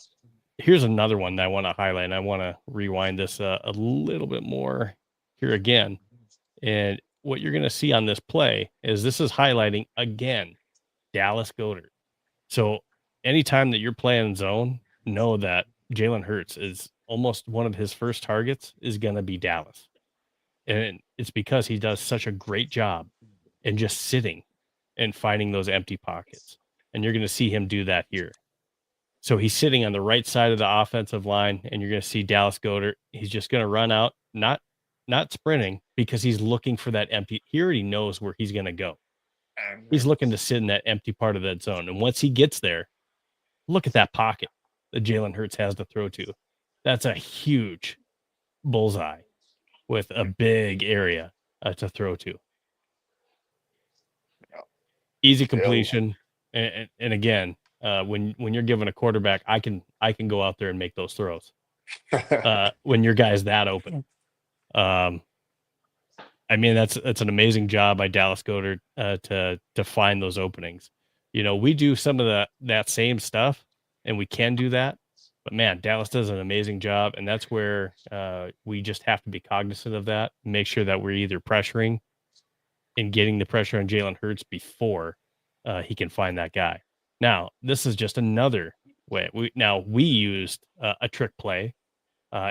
here's another one that I want to highlight, and I want to rewind this a little bit more here again. And what you're going to see on this play is this is highlighting, again, Dallas Goedert. So anytime that you're playing zone, know that Jalen Hurts is almost one of his first targets is going to be Dallas. And it's because he does such a great job in just sitting and finding those empty pockets. And you're going to see him do that here. So he's sitting on the right side of the offensive line, and you're going to see Dallas Goedert. He's just going to run out, not sprinting, because he's looking for that empty. He already knows where he's going to go. He's looking to sit in that empty part of that zone. And once he gets there, look at that pocket that Jalen Hurts has to throw to. That's a huge bullseye with a big area to throw to. Easy completion. And again, when you're given a quarterback, I can go out there and make those throws when your guy's that open. I mean, that's an amazing job by Dallas Goedert to find those openings. We do some of that same stuff, and we can do that. But man, Dallas does an amazing job, and that's where we just have to be cognizant of that. Make sure that we're either pressuring and getting the pressure on Jalen Hurts before he can find that guy. Now, this is just another way. We used a trick play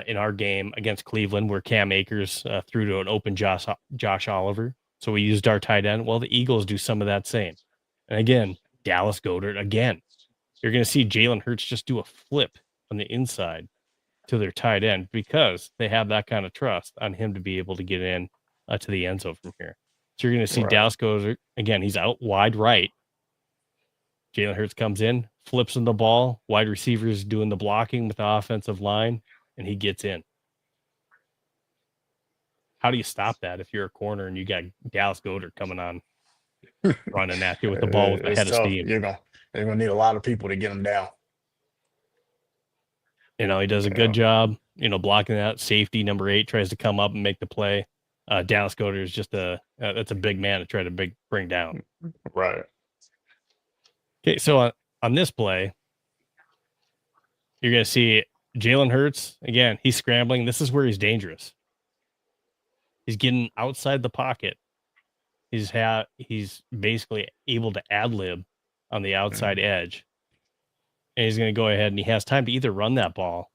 in our game against Cleveland where Cam Akers threw to an open Josh Oliver. So we used our tight end. Well, the Eagles do some of that same. And again, Dallas Goedert again. You're going to see Jalen Hurts just do a flip on the inside to their tight end because they have that kind of trust on him to be able to get in to the end zone from here. So you're going to see Dallas goes, again, he's out wide right. Jalen Hurts comes in, flips him the ball. Wide receivers doing the blocking with the offensive line, and he gets in. How do you stop that if you're a corner and you got Dallas Goedert coming on, running at you with the ball with the It's head of tough. steam? You're gonna need a lot of people to get him down. He does a good job, blocking that. Safety number 8 tries to come up and make the play. Dallas Goedert is just that's a big man to try to bring down. Right. Okay, so on this play, you're going to see Jalen Hurts, again, he's scrambling. This is where he's dangerous. He's getting outside the pocket. He's basically able to ad-lib on the outside edge. And he's going to go ahead and he has time to either run that ball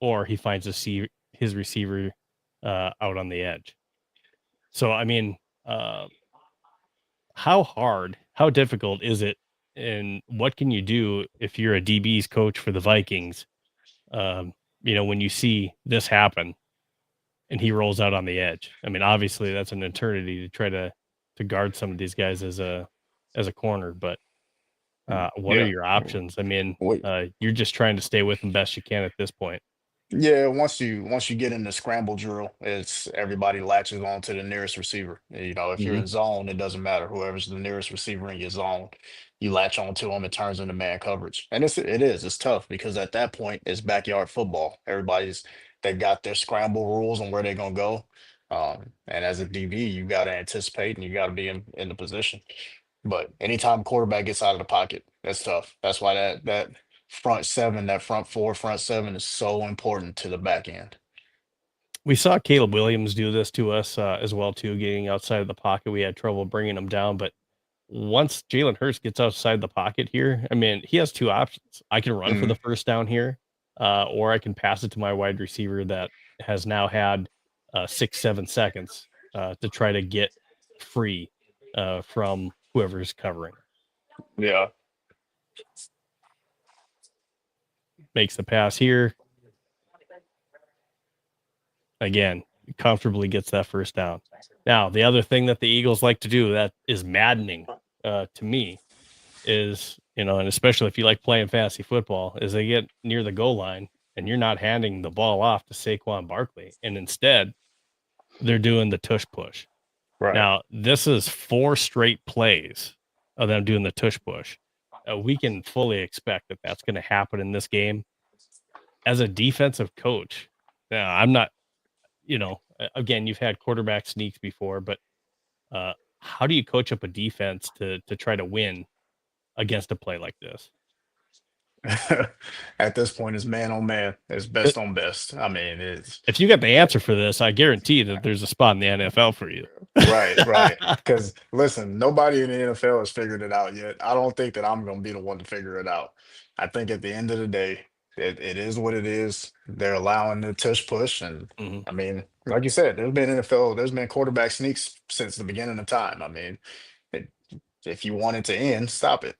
or he finds his receiver out on the edge. So, I mean, how difficult is it, and what can you do if you're a DB's coach for the Vikings? When you see this happen and he rolls out on the edge. I mean, obviously that's an eternity to try to guard some of these guys as a corner, but what are your options? I mean, you're just trying to stay with them best you can at this point. Yeah, once you get in the scramble drill, it's everybody latches on to the nearest receiver. If you're in zone, it doesn't matter. Whoever's the nearest receiver in your zone, you latch on to them. It turns into man coverage, and it's tough because at that point it's backyard football. They got their scramble rules on where they're gonna go, and as a DB, you got to anticipate and you got to be in the position. But anytime quarterback gets out of the pocket, that's tough. That's why that front seven, that front four, front seven is so important to the back end. We saw Caleb Williams do this to us as well, too, getting outside of the pocket. We had trouble bringing him down, but once Jalen Hurts gets outside the pocket here, I mean, he has two options. I can run for the first down here, or I can pass it to my wide receiver that has now had 6-7 seconds to try to get free from whoever's covering. Yeah. Makes the pass here. Again, comfortably gets that first down. Now, the other thing that the Eagles like to do that is maddening to me is, and especially if you like playing fantasy football, is they get near the goal line and you're not handing the ball off to Saquon Barkley. And instead, they're doing the tush push. Right. Now, this is 4 straight plays of them doing the tush push. We can fully expect that that's going to happen in this game. As a defensive coach, now I'm not, again, you've had quarterback sneaks before, but how do you coach up a defense to try to win against a play like this? At this point, it's man on man. It's best on best. I mean, if you got the answer for this, I guarantee that there's a spot in the NFL for you. Right. Because listen, nobody in the NFL has figured it out yet. I don't think that I'm going to be the one to figure it out. I think at the end of the day, it is what it is. They're allowing the tush push, and I mean, like you said, there's been quarterback sneaks since the beginning of time. I mean, if you want it to end, stop it.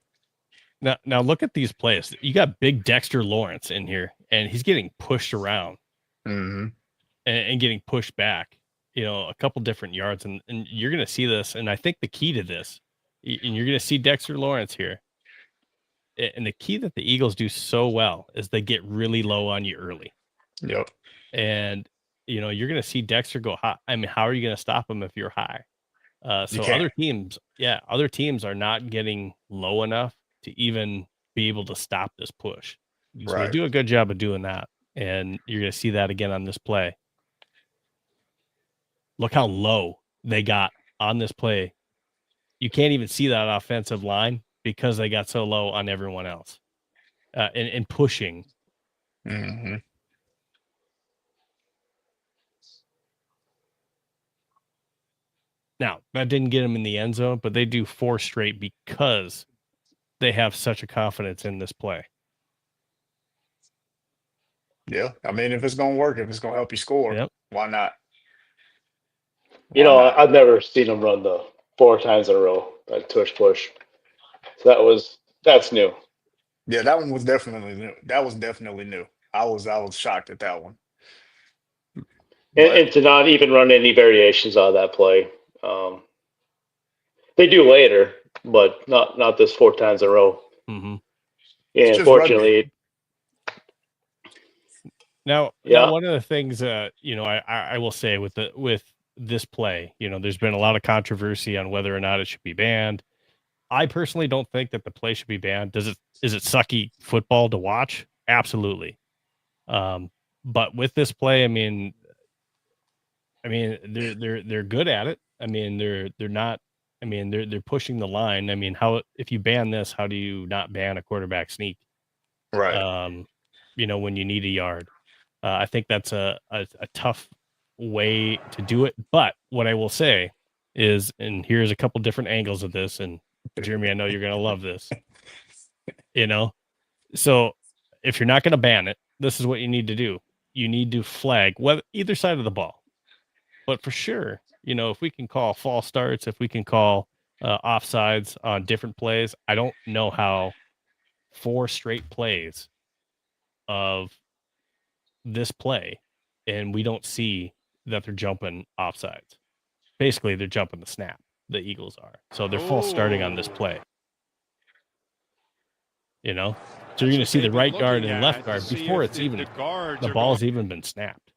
Now look at these plays. You got big Dexter Lawrence in here, and he's getting pushed around and getting pushed back, a couple different yards. And you're going to see this. And I think the key to this, and you're going to see Dexter Lawrence here. And the key that the Eagles do so well is they get really low on you early. Yep. And, you're going to see Dexter go high. I mean, how are you going to stop him if you're high? So other teams are not getting low enough to even be able to stop this push. So they do a good job of doing that. And you're going to see that again on this play. Look how low they got on this play. You can't even see that offensive line because they got so low on everyone else and pushing. Now, that didn't get them in the end zone, but they do 4 straight because they have such a confidence in this play. Yeah. I mean, if it's going to work, if it's going to help you score, why not? I've never seen them run the 4 times in a row, like tush push. So that's new. Yeah, that one was definitely new. I was shocked at that one. And to not even run any variations on that play. They do later, but not this 4 times in a row. Mm-hmm. And unfortunately, now one of the things I will say with this play, there's been a lot of controversy on whether or not it should be banned. I personally don't think that the play should be banned. Is it sucky football to watch? Absolutely. But with this play, I mean they're good at it. I mean they're not. I mean they're pushing the line. I mean, if you ban this, how do you not ban a quarterback sneak? Right. When you need a yard. I think that's a tough way to do it. But what I will say is, and here's a couple different angles of this, and Jeremy, I know you're going to love this, So if you're not going to ban it, this is what you need to do. You need to flag either side of the ball. But for sure, if we can call false starts, if we can call offsides on different plays, I don't know how 4 straight plays of this play and we don't see that they're jumping offsides. Basically, they're jumping the snap. The Eagles are. So they're false starting on this play. So you're going to see the right guard and left guard before it's even the ball's even been snapped.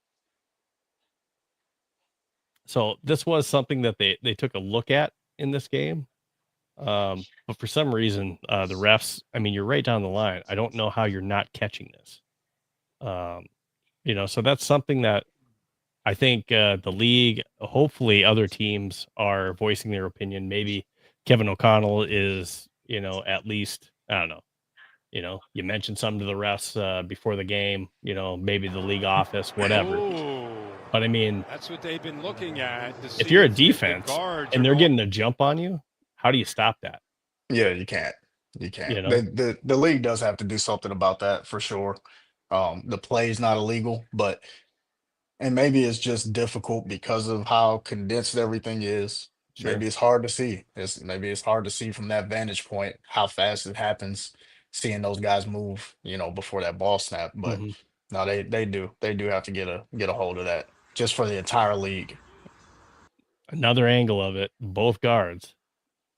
So this was something that they took a look at in this game. But for some reason, the refs, I mean, you're right down the line. I don't know how you're not catching this. So that's something that I think the league, hopefully other teams are voicing their opinion. Maybe Kevin O'Connell is, at least, I don't know, you mentioned something to the refs before the game, maybe the league office, whatever. But I mean, that's what they've been looking at. If you're a defense and they're getting a jump on you, how do you stop that? Yeah, you can't. You can't. The league does have to do something about that for sure. The play is not illegal, and maybe it's just difficult because of how condensed everything is. Sure. Maybe it's hard to see. Maybe it's hard to see from that vantage point how fast it happens, seeing those guys move, before that ball snap. But no, they do have to get a hold of that just for the entire league. Another angle of it, both guards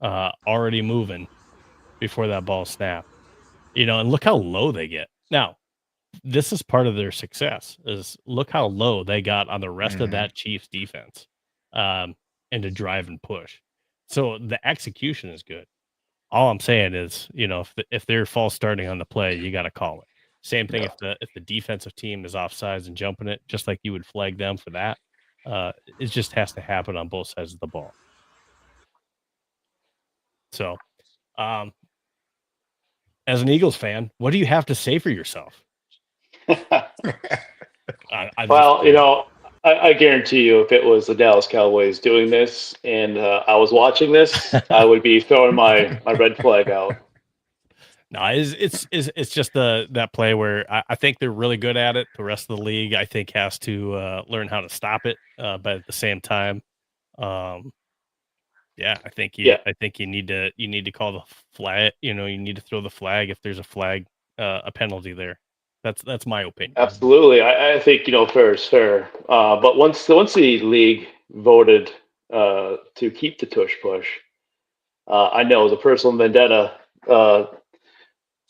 already moving before that ball snap. And look how low they get. Now, this is part of their success is look how low they got on the rest of that Chiefs defense and to drive and push. So the execution is good. All I'm saying is, if they're false starting on the play, you got to call it. Same thing if the defensive team is offsides and jumping it, just like you would flag them for that. It just has to happen on both sides of the ball. So, as an Eagles fan, what do you have to say for yourself? I guarantee you, if it was the Dallas Cowboys doing this and I was watching this, I would be throwing my red flag out. No, it's just that play where I think they're really good at it. The rest of the league, I think, has to learn how to stop it. But at the same time, I think you need to call the flag. You need to throw the flag if there's a penalty there. That's my opinion. Absolutely, I think fair is fair. But once the league voted to keep the tush push, I know the personal vendetta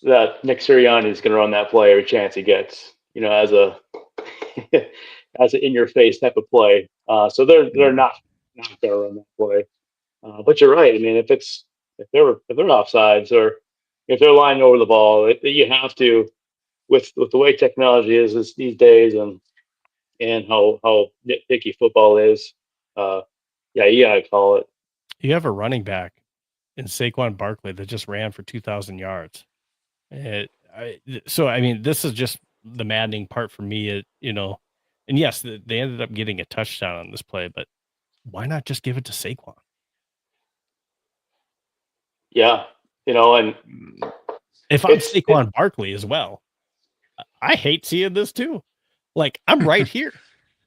that Nick Sirianni is going to run that play every chance he gets. As a as an in your face type of play. So they're not going to run that play. But you're right. I mean, if they're offsides or if they're lying over the ball, you have to. With the way technology is these days and how nitpicky football is, you gotta call it. You have a running back in Saquon Barkley that just ran for 2,000 yards. So I mean, this is just the maddening part for me. And yes, they ended up getting a touchdown on this play, but why not just give it to Saquon? Yeah, and if I'm Saquon Barkley as well, I hate seeing this too. Like, I'm right here.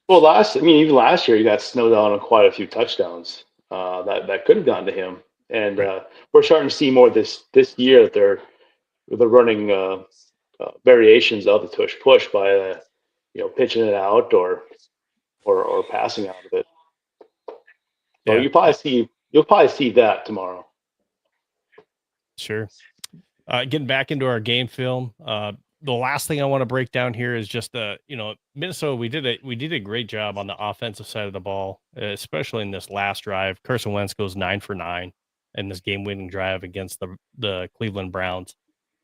Well, even last year, you got snowed on quite a few touchdowns that could have gone to him, and we're starting to see more this year that they're running variations of the tush push by pitching it out or passing out of it. So you probably see you'll probably see that tomorrow. Sure. Getting back into our game film, the last thing I want to break down here is just Minnesota. We did a great job on the offensive side of the ball, especially in this last drive. Carson Wentz goes 9 for 9 in this game-winning drive against the Cleveland Browns,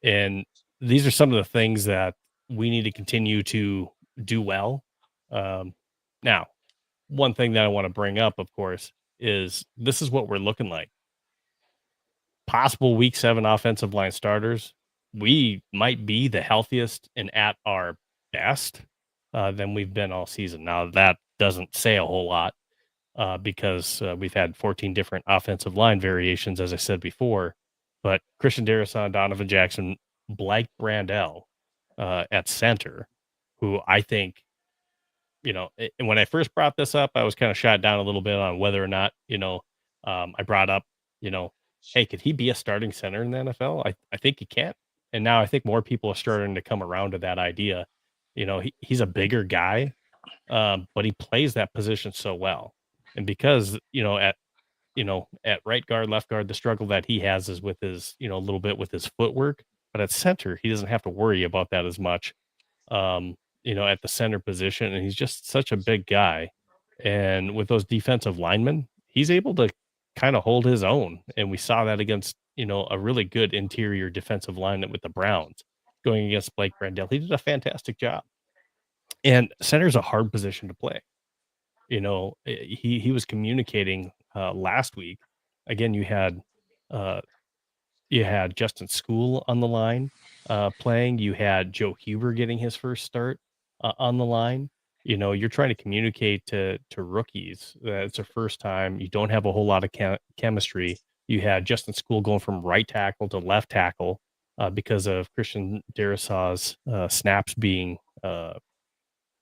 and these are some of the things that we need to continue to do well. Now, one thing that I want to bring up, of course, is this is what we're looking like. Possible week 7 offensive line starters. We might be the healthiest and at our best than we've been all season. Now, that doesn't say a whole lot because we've had 14 different offensive line variations, as I said before. But Christian Darrisaw, Donovan Jackson, Blake Brandel at center, who I think, and when I first brought this up, I was kind of shot down a little bit on whether or not, I brought up, hey, could he be a starting center in the NFL? I think he can. And now I think more people are starting to come around to that idea. He's a bigger guy, but he plays that position so well. And because, at right guard, left guard, the struggle that he has is with his, a little bit with his footwork. But at center, he doesn't have to worry about that as much. At the center position, and he's just such a big guy. And with those defensive linemen, he's able to kind of hold his own. And we saw that against, a really good interior defensive lineman with the Browns going against Blake Brandel. He did a fantastic job. And center is a hard position to play. He was communicating last week. Again, you had Justin School on the line playing. You had Joe Huber getting his first start on the line. You're trying to communicate to rookies that it's their first time. You don't have a whole lot of chemistry. You had Justin School going from right tackle to left tackle because of Christian Darrisaw's snaps being on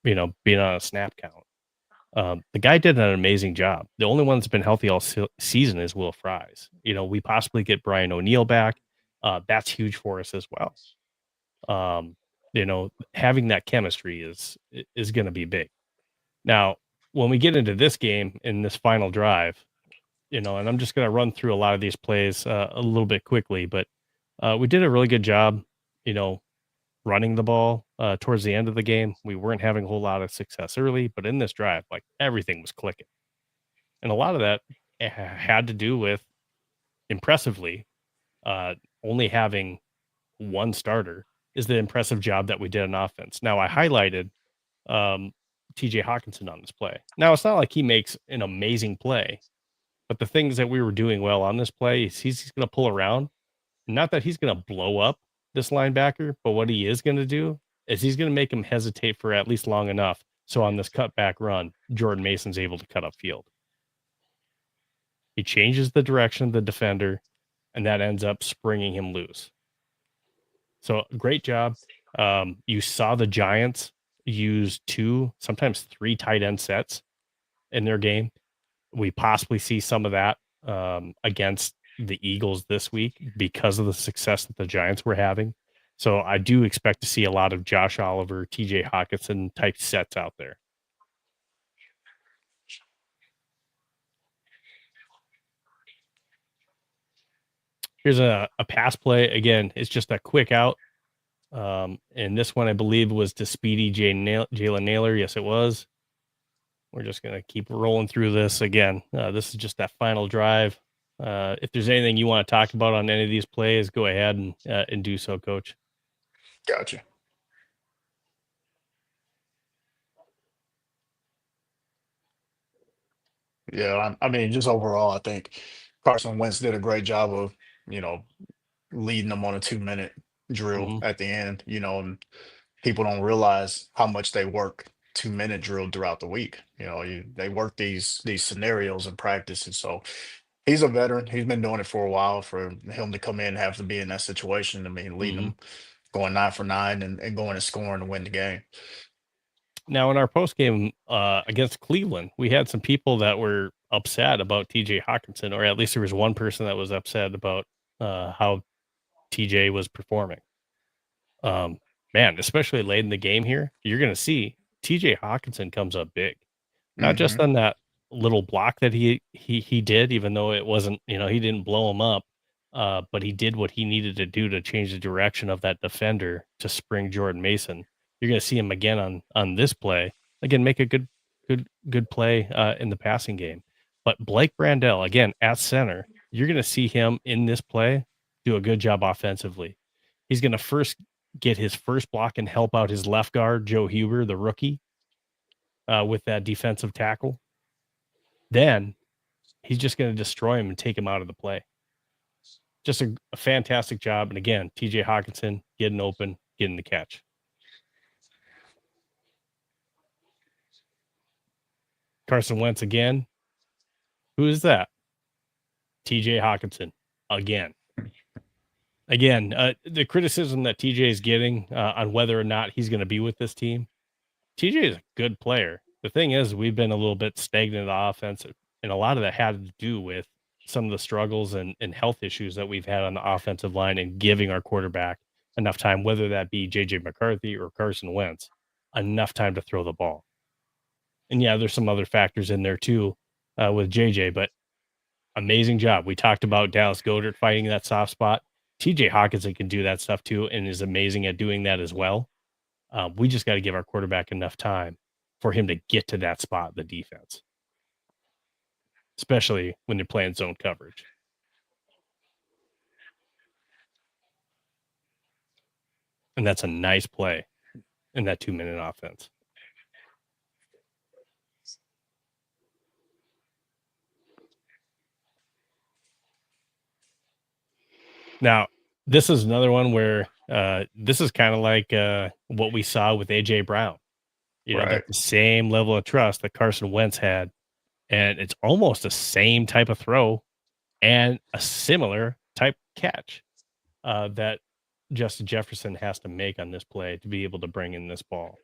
a snap count. The guy did an amazing job. The only one that's been healthy all season is Will Fries. We possibly get Brian O'Neill back. That's huge for us as well. Having that chemistry is going to be big. Now, when we get into this game in this final drive, and I'm just going to run through a lot of these plays a little bit quickly, but we did a really good job, running the ball towards the end of the game. We weren't having a whole lot of success early, but in this drive, like everything was clicking. And a lot of that had to do with impressively only having one starter is the impressive job that we did on offense. Now I highlighted TJ Hawkinson on this play. Now it's not like he makes an amazing play, but the things that we were doing well on this play is he's going to pull around. Not that he's going to blow up this linebacker, but what he is going to do is he's going to make him hesitate for at least long enough. So on this cutback run, Jordan Mason's able to cut upfield. He changes the direction of the defender, and that ends up springing him loose. So great job. You saw the Giants use 2, sometimes 3 tight end sets in their game. We possibly see some of that against the Eagles this week because of the success that the Giants were having. So I do expect to see a lot of Josh Oliver, TJ Hawkinson type sets out there. Here's a pass play. Again, it's just a quick out. And this one, I believe, was to Speedy Jalen Naylor. Yes, it was. We're just going to keep rolling through this again. This is just that final drive. If there's anything you want to talk about on any of these plays, go ahead and do so, Coach. Gotcha. Yeah, I mean, just overall, I think Carson Wentz did a great job of, leading them on a 2-minute drill at the end, and people don't realize how much they work 2-minute drill throughout the week. They work these scenarios in practice. And so he's a veteran. He's been doing it for a while. For him to come in and have to be in that situation, I mean, leading them going 9 for 9 and going and scoring to win the game. Now, in our post game against Cleveland, we had some people that were upset about TJ Hawkinson, or at least there was one person that was upset about how TJ was performing. Man, especially late in the game here, you're going to see TJ Hawkinson comes up big, not just on that little block that he did, even though it wasn't, he didn't blow him up, but he did what he needed to do to change the direction of that defender to spring Jordan Mason. You're going to see him again on this play. Again, make a good play in the passing game. But Blake Brandell, again, at center, you're going to see him in this play do a good job offensively. He's going to first get his first block and help out his left guard, Joe Huber, the rookie, with that defensive tackle. Then he's just going to destroy him and take him out of the play. Just a fantastic job. And again, TJ Hawkinson getting open, getting the catch. Carson Wentz again. Who is that? TJ Hawkinson again. The criticism that TJ is getting on whether or not he's going to be with this team, TJ is a good player. The thing is, we've been a little bit stagnant on offense, and a lot of that had to do with some of the struggles and health issues that we've had on the offensive line and giving our quarterback enough time, whether that be J.J. McCarthy or Carson Wentz, enough time to throw the ball. And yeah, there's some other factors in there too with J.J., but amazing job. We talked about Dallas Goedert fighting that soft spot. TJ Hawkinson can do that stuff too and is amazing at doing that as well. We just got to give our quarterback enough time for him to get to that spot, the defense, especially when they're playing zone coverage. And that's a nice play in that 2-minute offense. Now, this is another one where this is kind of like what we saw with A.J. Brown. That's the same level of trust that Carson Wentz had. And it's almost the same type of throw and a similar type catch that Justin Jefferson has to make on this play to be able to bring in this ball.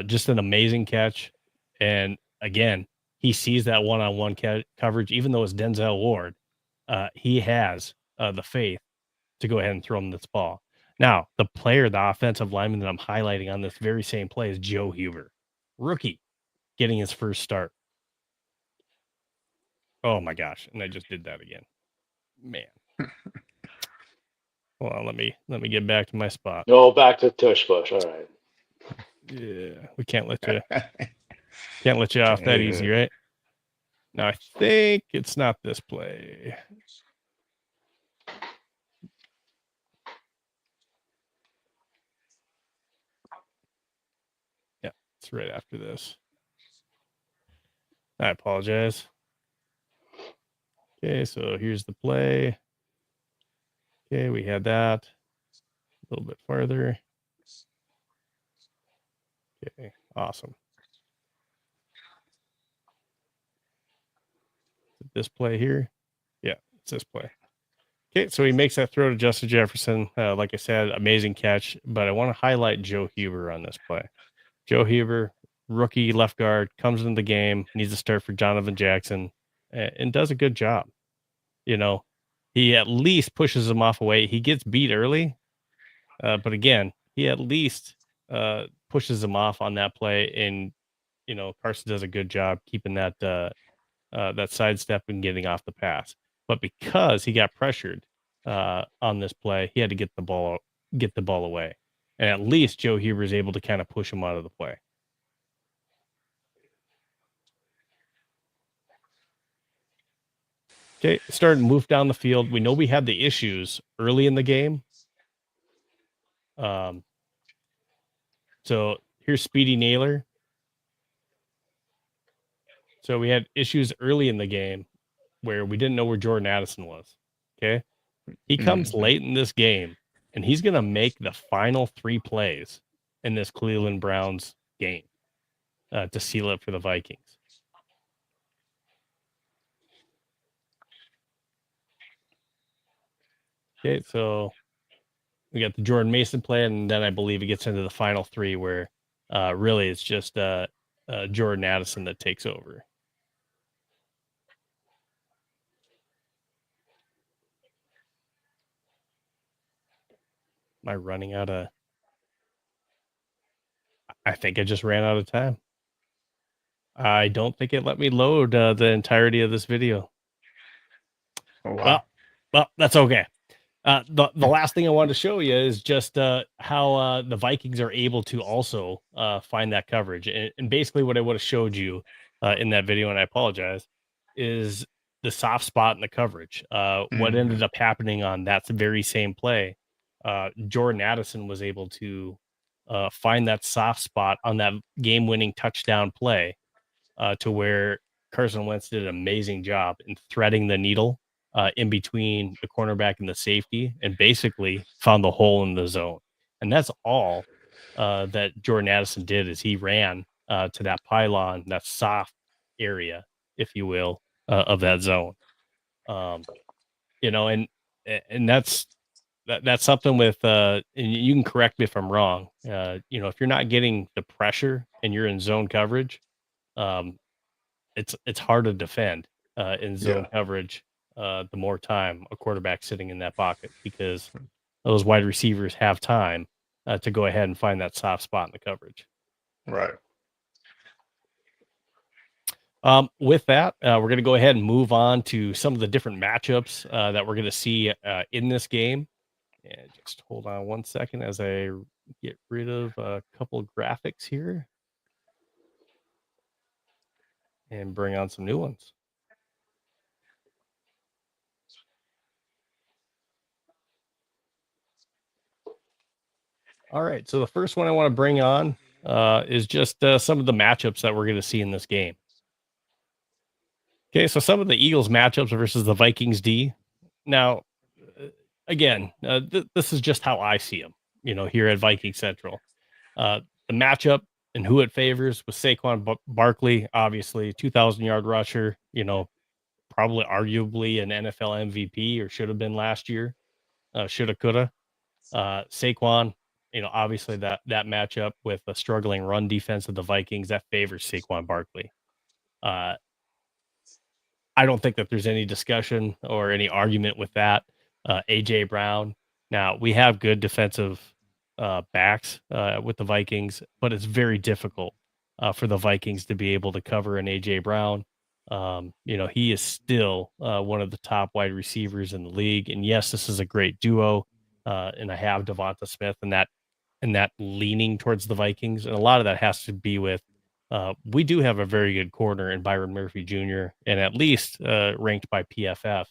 Just an amazing catch. And again, he sees that one-on-one coverage, even though it's Denzel Ward. He has the faith to go ahead and throw him this ball. Now, the offensive lineman that I'm highlighting on this very same play is Joe Huber, rookie, getting his first start. Oh my gosh! And I just did that again, man. Hold on, let me get back to my spot. No, back to tush push. All right. Yeah, we can't let you off that easy, right? Now I think it's not this play. Yeah, it's right after this. I apologize. Okay, so here's the play. Okay, we had that a little bit farther. Okay, awesome. This play here? Yeah, it's this play. Okay, so he makes that throw to Justin Jefferson. Like I said, amazing catch, but I want to highlight Joe Huber on this play. Joe Huber, rookie left guard, comes into the game, needs to start for Jonathan Jackson, and does a good job. He at least pushes him off away. He gets beat early, but again, he at least pushes him off on that play, and Carson does a good job keeping that sidestep and getting off the pass. But because he got pressured on this play, he had to get the ball away, and at least Joe Huber is able to kind of push him out of the play. Okay, starting to move down the field. We know we had the issues early in the game. So here's Speedy Naylor. So we had issues early in the game where we didn't know where Jordan Addison was. Okay. He comes late in this game, and he's going to make the final 3 plays in this Cleveland Browns game to seal it for the Vikings. Okay, so we got the Jordan Mason play, and then I believe it gets into the final 3 where really it's just Jordan Addison that takes over. Am I running out of... I think I just ran out of time. I don't think it let me load the entirety of this video. Oh, wow. Well, that's okay. The last thing I wanted to show you is just how the Vikings are able to also find that coverage. And basically what I would have showed you in that video, and I apologize, is the soft spot in the coverage. What ended up happening on that very same play, Jordan Addison was able to find that soft spot on that game-winning touchdown play to where Carson Wentz did an amazing job in threading the needle in between the cornerback and the safety, and basically found the hole in the zone. And that's all that Jordan Addison did, is he ran to that pylon, that soft area, if you will, of that zone. And that's something with and you can correct me if I'm wrong. If you're not getting the pressure and you're in zone coverage, it's hard to defend in zone coverage the more time a quarterback's sitting in that pocket, because those wide receivers have time to go ahead and find that soft spot in the coverage. Right. With that, we're going to go ahead and move on to some of the different matchups that we're going to see in this game. And just hold on one second as I get rid of a couple of graphics here and bring on some new ones. All right, so the first one I want to bring on is just some of the matchups that we're going to see in this game. Okay, so some of the Eagles matchups versus the Vikings D. Now, again, this is just how I see them, here at Vikings Central. The matchup and who it favors with Saquon Barkley, obviously, 2,000-yard rusher, probably arguably an NFL MVP, or should have been last year, shoulda, coulda. Saquon, obviously that matchup with a struggling run defense of the Vikings, that favors Saquon Barkley. I don't think that there's any discussion or any argument with that. A.J. Brown. Now, we have good defensive backs with the Vikings, but it's very difficult for the Vikings to be able to cover an A.J. Brown. He is still one of the top wide receivers in the league. And yes, this is a great duo. And I have Devonta Smith and that leaning towards the Vikings. And a lot of that has to be with we do have a very good corner in Byron Murphy Jr. and at least ranked by PFF.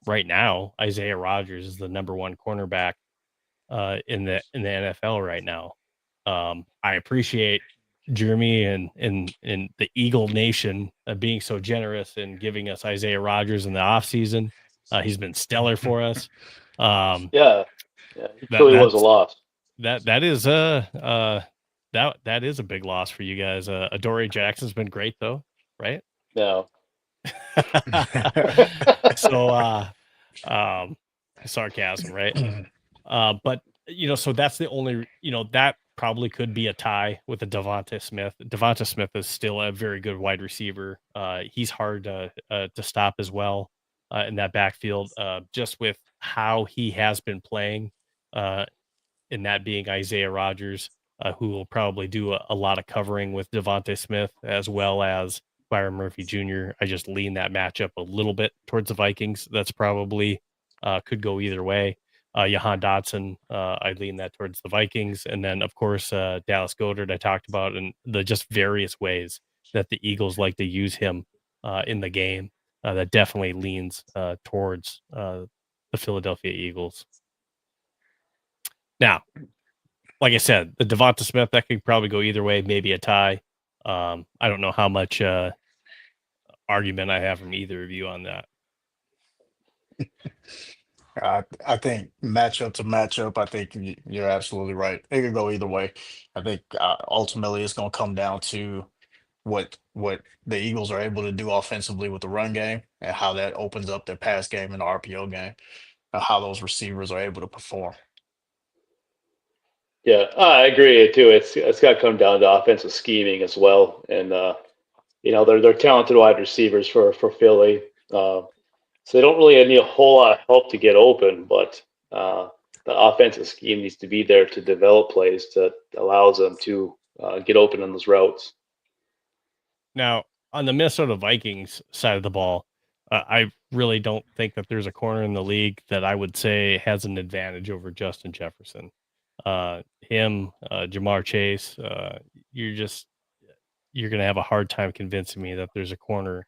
Right now, Isaiah Rodgers is the number one cornerback in the NFL right now. I appreciate Jeremy and the Eagle Nation being so generous and giving us Isaiah Rodgers in the offseason. He's been stellar for us. Yeah, he truly was a loss. That is that is a big loss for you guys. Adoree Jackson's been great though, right? No. So sarcasm, right? But so that's the only, that probably could be a tie with a Devonta Smith. Devonta Smith is still a very good wide receiver. He's hard to stop as well in that backfield, just with how he has been playing, and that being Isaiah Rodgers, who will probably do a lot of covering with Devonta Smith as well as Byron Murphy Jr. I just lean that matchup a little bit towards the Vikings. That's probably could go either way. Jahan Dotson, I lean that towards the Vikings. And then, of course, Dallas Goedert I talked about, and the just various ways that the Eagles like to use him in the game. That definitely leans towards the Philadelphia Eagles. Now, like I said, the Devonta Smith, that could probably go either way, maybe a tie. I don't know how much argument I have from either of you on that. I think matchup to matchup, I think you're absolutely right. It could go either way. I think ultimately it's going to come down to what the Eagles are able to do offensively with the run game and how that opens up their pass game and the RPO game, and how those receivers are able to perform. Yeah, I agree too. It's got to come down to offensive scheming as well, and they're talented wide receivers for Philly, so they don't really need a whole lot of help to get open. But the offensive scheme needs to be there to develop plays that allows them to get open on those routes. Now, on the Minnesota Vikings side of the ball, I really don't think that there's a corner in the league that I would say has an advantage over Justin Jefferson. Jamar Chase, you're going to have a hard time convincing me that there's a corner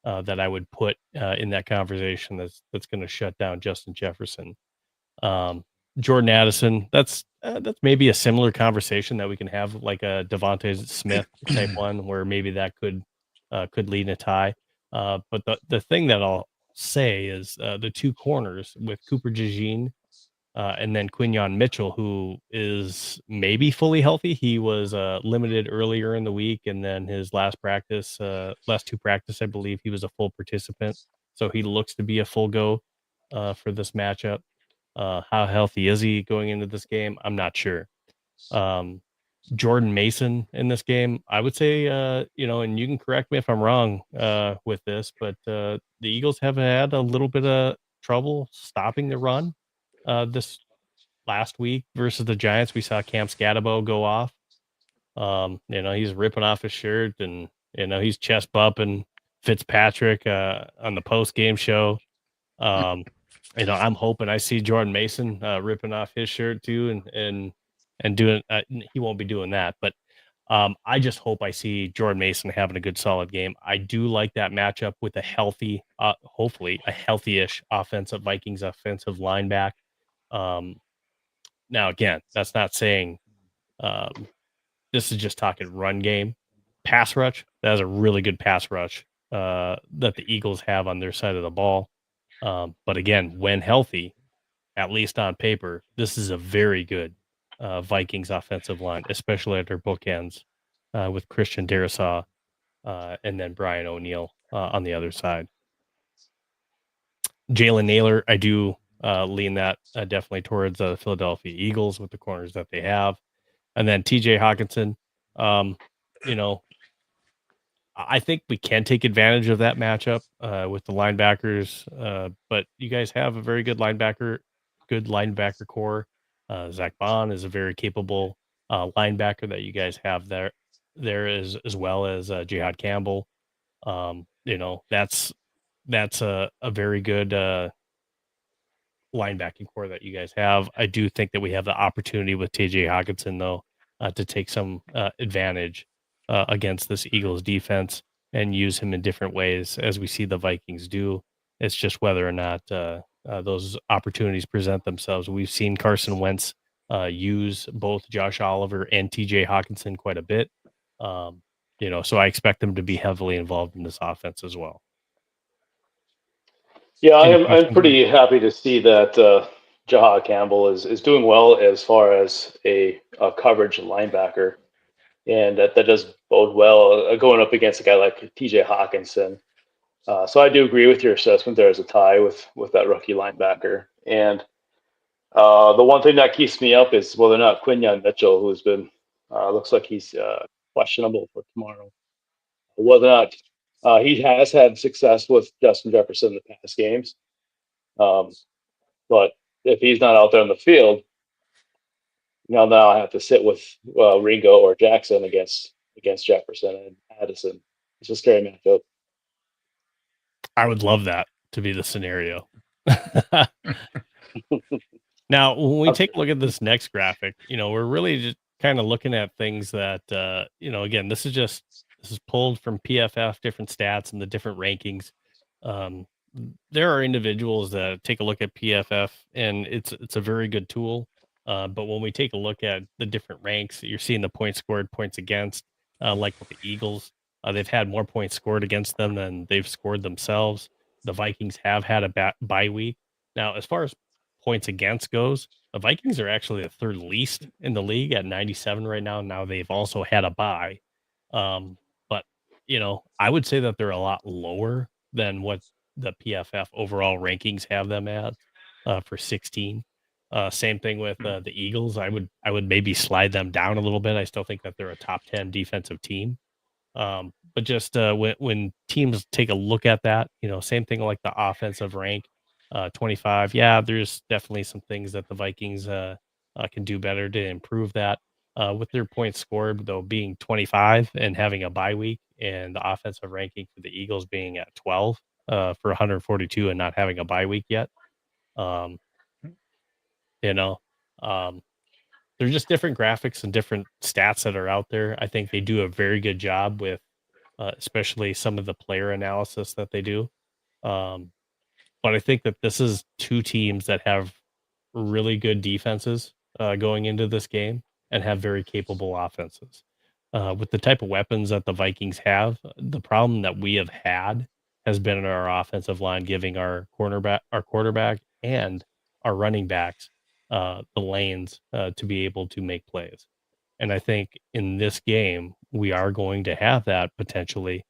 that I would put in that conversation that's going to shut down Justin Jefferson. Jordan Addison, that's maybe a similar conversation that we can have, like a Devontae Smith type one, where maybe that could lead in a tie. But the thing that I'll say is the two corners with Cooper DeJean and then Quinyon Mitchell, who is maybe fully healthy. He was limited earlier in the week, and then his last two practice, I believe he was a full participant. So he looks to be a full go for this matchup. How healthy is he going into this game? I'm not sure. Jordan Mason in this game, I would say, and you can correct me if I'm wrong with this, but the Eagles have had a little bit of trouble stopping the run this last week versus the Giants. We saw Cam Scatabo go off. He's ripping off his shirt, and he's chest bumping Fitzpatrick on the post game show. I'm hoping I see Jordan Mason ripping off his shirt too, and doing. He won't be doing that, but I just hope I see Jordan Mason having a good, solid game. I do like that matchup with a healthy, hopefully a healthy-ish Vikings offensive line back. Now, again, that's not saying this is just talking run game. Pass rush, that is a really good pass rush that the Eagles have on their side of the ball. But again, when healthy, at least on paper, this is a very good Vikings offensive line, especially at their bookends with Christian Darrisaw and then Brian O'Neill on the other side. Jalen Naylor, I do lean that definitely towards the Philadelphia Eagles with the corners that they have. And then TJ Hawkinson, I think we can take advantage of that matchup with the linebackers, but you guys have a very good linebacker core. Zach Bond is a very capable linebacker that you guys have there as well as Jihad Campbell. That's a very good linebacking core that you guys have. I do think that we have the opportunity with TJ Hawkinson, though, to take some advantage against this Eagles defense and use him in different ways, as we see the Vikings do. It's just whether or not those opportunities present themselves. We've seen Carson Wentz use both Josh Oliver and TJ Hawkinson quite a bit. So I expect them to be heavily involved in this offense as well. Yeah, I'm pretty happy to see that Jihad Campbell is doing well as far as a coverage linebacker, and that does bode well going up against a guy like TJ Hawkinson. So I do agree with your assessment. There is a tie with that rookie linebacker, and the one thing that keeps me up is whether or not Quinyon Mitchell, who's been looks like he's questionable for tomorrow, whether or not he has had success with Justin Jefferson in the past games. But if he's not out there on the field, now I have to sit with Ringo or Jackson against Jefferson and Addison. It's a scary matchup. I would love that to be the scenario. Now, when we take a look at this next graphic, we're really just kind of looking at things that, again, this is pulled from PFF, different stats and the different rankings. There are individuals that take a look at PFF, and it's a very good tool. But when we take a look at the different ranks, you're seeing the points scored, points against, like with the Eagles. They've had more points scored against them than they've scored themselves. The Vikings have had a bye week. Now, as far as points against goes, the Vikings are actually the third least in the league at 97 right now. Now they've also had a bye. But, I would say that they're a lot lower than what the PFF overall rankings have them at for 16. Same thing with the Eagles. I would maybe slide them down a little bit. I still think that they're a top 10 defensive team. But just when teams take a look at that, same thing like the offensive rank, 25. Yeah, there's definitely some things that the Vikings can do better to improve that. With their points scored, though, being 25 and having a bye week, and the offensive ranking for the Eagles being at 12 for 142 and not having a bye week yet. Um, you know, um, they're just different graphics and different stats that are out there. I think they do a very good job with, especially some of the player analysis that they do. Um, but I think that this is two teams that have really good defenses going into this game and have very capable offenses. With the type of weapons that the Vikings have, the problem that we have had has been in our offensive line, giving our quarterback, and our running backs the lanes to be able to make plays. And I think in this game, we are going to have that potentially.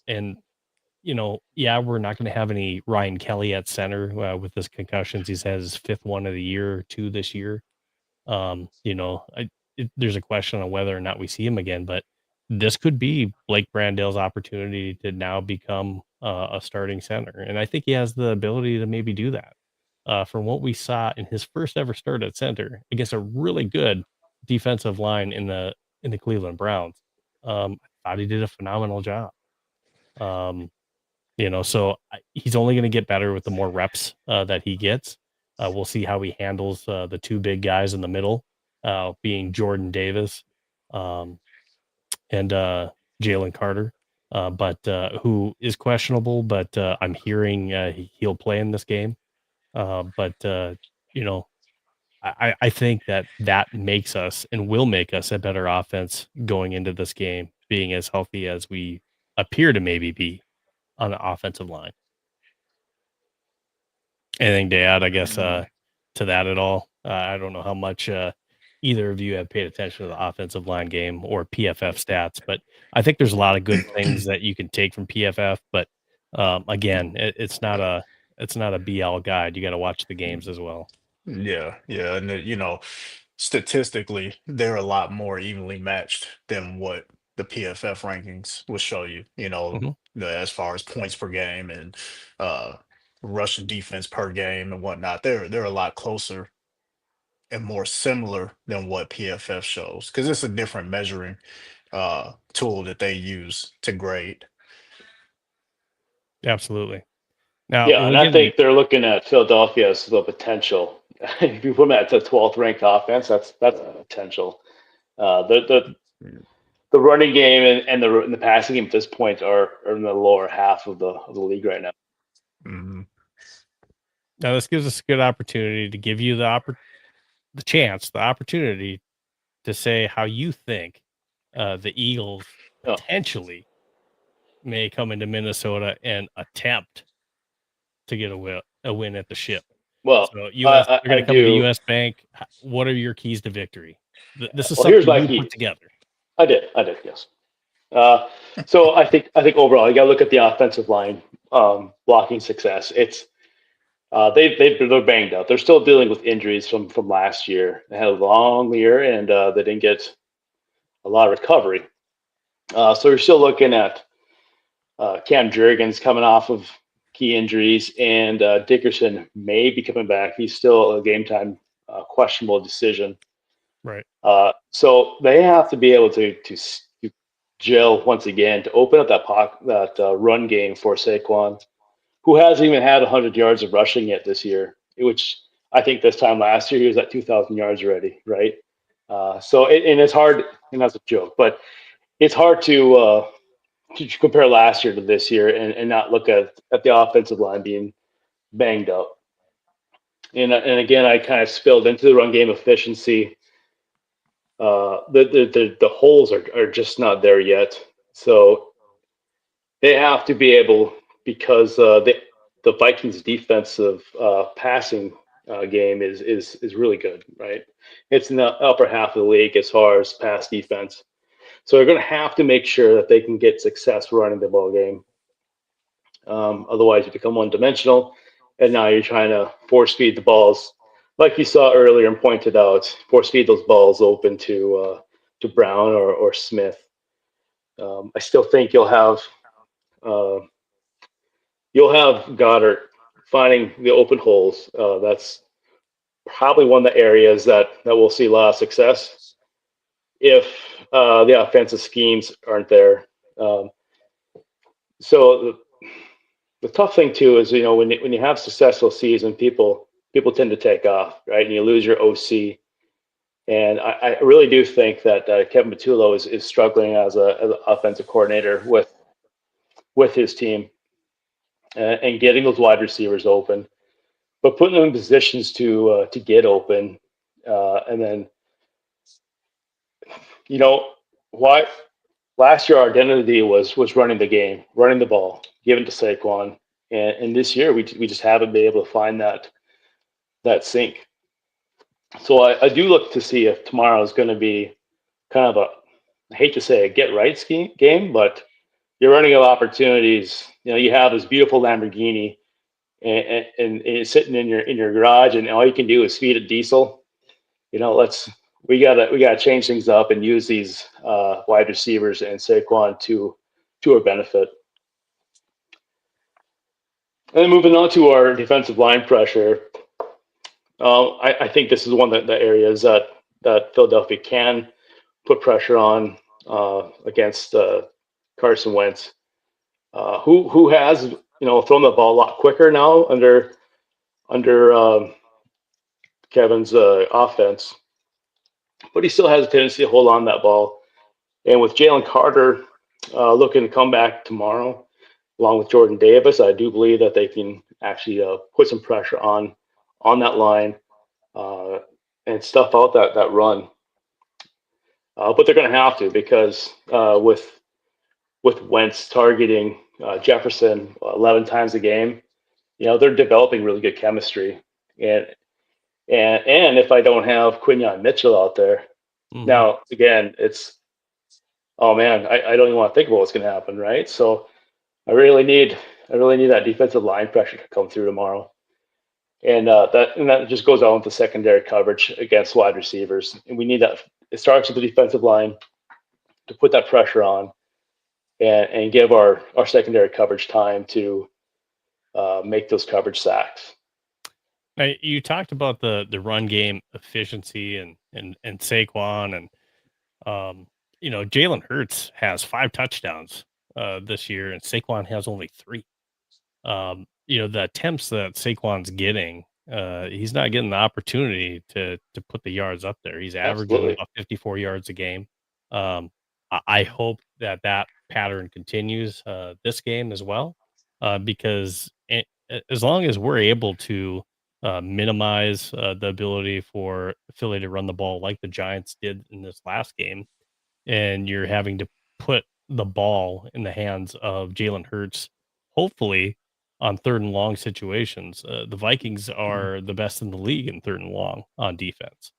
And yeah, we're not going to have any Ryan Kelly at center with his concussions. He's had his fifth one of the year, two this year. There's a question on whether or not we see him again, but this could be Blake Brandale's opportunity to now become a starting center. And I think he has the ability to maybe do that. From what we saw in his first ever start at center against a really good defensive line in the Cleveland Browns, I thought he did a phenomenal job. He's only going to get better with the more reps that he gets. We'll see how he handles the two big guys in the middle, being Jordan Davis and Jalen Carter, but who is questionable, but I'm hearing he'll play in this game. I think that makes us and will make us a better offense going into this game, being as healthy as we appear to maybe be on the offensive line. Anything to add, I guess, to that at all? I don't know how much either of you have paid attention to the offensive line game or PFF stats, but I think there's a lot of good things that you can take from PFF. But again, it's not a BL guide. You got to watch the games as well. Yeah, and statistically, they're a lot more evenly matched than what the PFF rankings will show you. Mhm. As far as points per game and rushing defense per game and whatnot, they're a lot closer and more similar than what PFF shows because it's a different measuring tool that they use to grade. Absolutely. Now, Yeah, and I think they're looking at Philadelphia as the potential. If you put them at the 12th ranked offense, that's potential. The running game and the passing game at this point are in the lower half of the league right now. Mm-hmm. Now this gives us a good opportunity to give you the opportunity to say how you think the Eagles potentially may come into Minnesota and attempt to get a win at the Ship. Well, so they're going to come into US Bank. What are your keys to victory? This is something you put together. I did, yes. So I think overall, you got to look at the offensive line blocking success. It's they're banged up. They're still dealing with injuries from last year. They had a long year and they didn't get a lot of recovery. So you're still looking at Cam Jurgens coming off of key injuries, and Dickerson may be coming back. He's still a game time questionable decision. Right. So they have to be able to gel once again to open up that run game for Saquon, who hasn't even had 100 yards of rushing yet this year, which I think this time last year he was at 2,000 yards already, right? So it's hard, and that's a joke, but it's hard to compare last year to this year and not look at the offensive line being banged up. And again, I kind of spilled into the run game efficiency. The holes are just not there yet. So they have to be able, because the Vikings defensive passing game is really good, right? It's in the upper half of the league as far as pass defense. So they're going to have to make sure that they can get success running the ball game. Otherwise, you become one-dimensional, and now you're trying to force feed the balls, like you saw earlier and pointed out, force feed those balls open to Brown or Smith. I still think you'll have Goddard finding the open holes. That's probably one of the areas that we'll see a lot of success. If the offensive schemes aren't there. Um, so the tough thing too is when you have successful season, people tend to take off, right? And you lose your OC. And I really do think that Kevin Patullo is struggling as an offensive coordinator with his team and getting those wide receivers open, but putting them in positions to get open, and then you know why last year our identity was running the game, running the ball, giving to Saquon, and this year we just haven't been able to find that sync. So I do look to see if tomorrow is going to be kind of I hate to say a get right game, but you're running out of opportunities. You have this beautiful Lamborghini and it's sitting in your garage, and all you can do is feed it diesel. Let's we gotta change things up and use these wide receivers and Saquon to our benefit. And then moving on to our defensive line pressure, I think this is one of the areas that Philadelphia can put pressure on against Carson Wentz, who has thrown the ball a lot quicker now under Kevin's offense, but he still has a tendency to hold on that ball. And with Jalen Carter looking to come back tomorrow, along with Jordan Davis, I do believe that they can actually put some pressure on that line and stuff out that run. But they're going to have to because with Wentz targeting Jefferson 11 times a game, they're developing really good chemistry. And if I don't have Quinyon Mitchell out there, now again, it's oh man, I don't even want to think about what's going to happen, right? So I really need that defensive line pressure to come through tomorrow, and that just goes on with the secondary coverage against wide receivers, and we need that. It starts with the defensive line to put that pressure on, and give our secondary coverage time to make those coverage sacks. Now, you talked about the run game efficiency and Saquon and Jalen Hurts has 5 touchdowns this year and Saquon has only 3. The attempts that Saquon's getting, he's not getting the opportunity to put the yards up there. He's averaging Absolutely. about 54 yards a game. I hope that pattern continues this game as well, because as long as we're able to minimize the ability for Philly to run the ball like the Giants did in this last game, and you're having to put the ball in the hands of Jalen Hurts, hopefully on 3rd and long situations. The Vikings are the best in the league in 3rd and long on defense.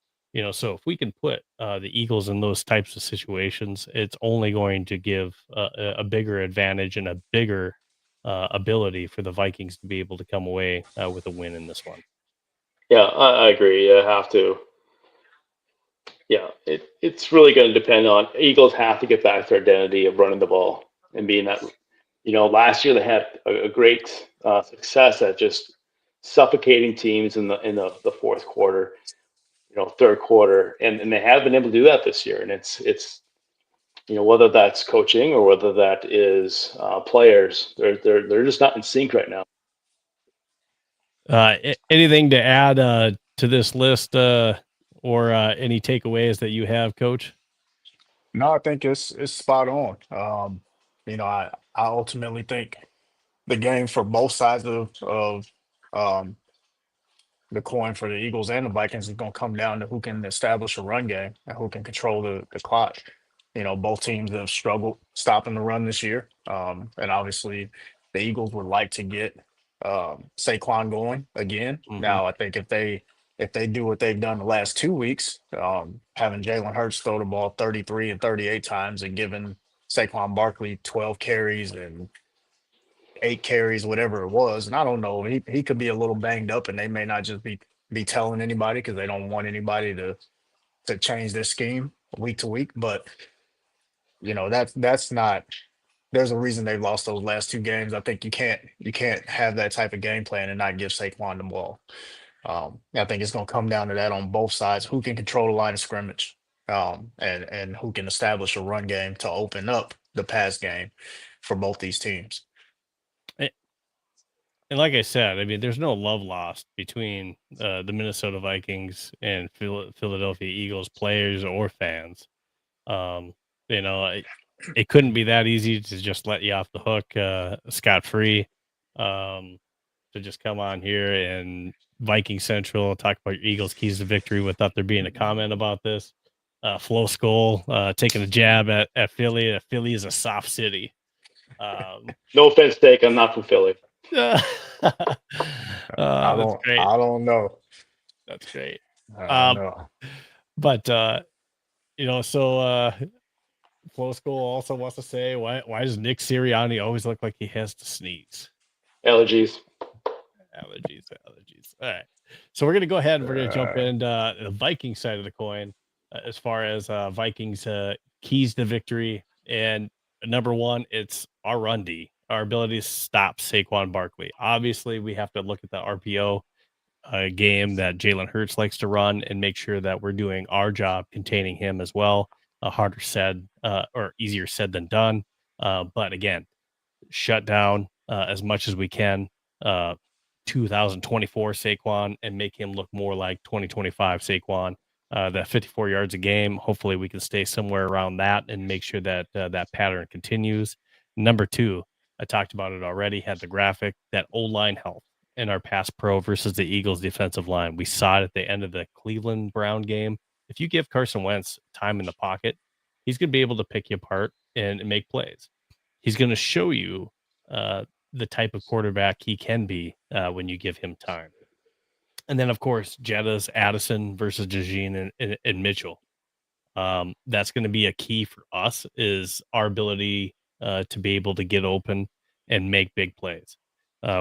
So if we can put the Eagles in those types of situations, it's only going to give a bigger advantage and a bigger ability for the Vikings to be able to come away with a win in this one. Yeah, I agree. I have to. Yeah, it's really going to depend on Eagles have to get back to their identity of running the ball and being that. Last year they had a great success at just suffocating teams in the fourth quarter, third quarter, and they have been able to do that this year. And it's whether that's coaching or whether that is players, they're just not in sync right now. Anything to add to this list or any takeaways that you have, Coach? No, I think it's spot on. I ultimately think the game for both sides of um, the coin for the Eagles and the Vikings is going to come down to who can establish a run game and who can control the clock. Both teams have struggled stopping the run this year. And obviously, the Eagles would like to get Saquon going again. Mhm. Now, I think if they do what they've done the last 2 weeks, having Jalen Hurts throw the ball 33 and 38 times and giving Saquon Barkley 12 carries and 8 carries, whatever it was. And I don't know, he could be a little banged up, and they may not just be telling anybody because they don't want anybody to change their scheme week to week. But that's not. There's a reason they've lost those last 2 games. I think you can't have that type of game plan and not give Saquon the ball. I think it's going to come down to that on both sides. Who can control the line of scrimmage? and who can establish a run game to open up the pass game for both these teams. And like I said, I mean, there's no love lost between the Minnesota Vikings and Philadelphia Eagles players or fans. Um, you know, it couldn't be that easy to just let you off the hook scot free. To just come on here and Viking Central talk about your Eagles keys to victory without there being a comment about this. Flow Skull taking a jab at Philly. Philly is a soft city. No offense taken. I'm not from Philly. I That's great. don't know. That's great. I don't know. But so Flow School also wants to say why does Nick Sirianni always look like he has to sneeze? Allergies. All right. So we're gonna go ahead and we're gonna jump into the Viking side of the coin as far as Vikings keys to victory. And number one, it's our run D, our ability to stop Saquon Barkley. Obviously, we have to look at the RPO game that Jalen Hurts likes to run and make sure that we're doing our job containing him as well. Harder said or easier said than done. But again, shut down as much as we can 2024 Saquon and make him look more like 2025 Saquon. That 54 yards a game. Hopefully, we can stay somewhere around that and make sure that that pattern continues. Number two, I talked about it already. Had the graphic that O-line health in our pass pro versus the Eagles defensive line. We saw it at the end of the Cleveland Brown game. If you give Carson Wentz time in the pocket, he's going to be able to pick you apart and make plays. He's going to show you the type of quarterback he can be when you give him time. And then, of course, Jetta's Addison versus Jajeen and Mitchell. That's going to be a key for us is our ability to be able to get open and make big plays.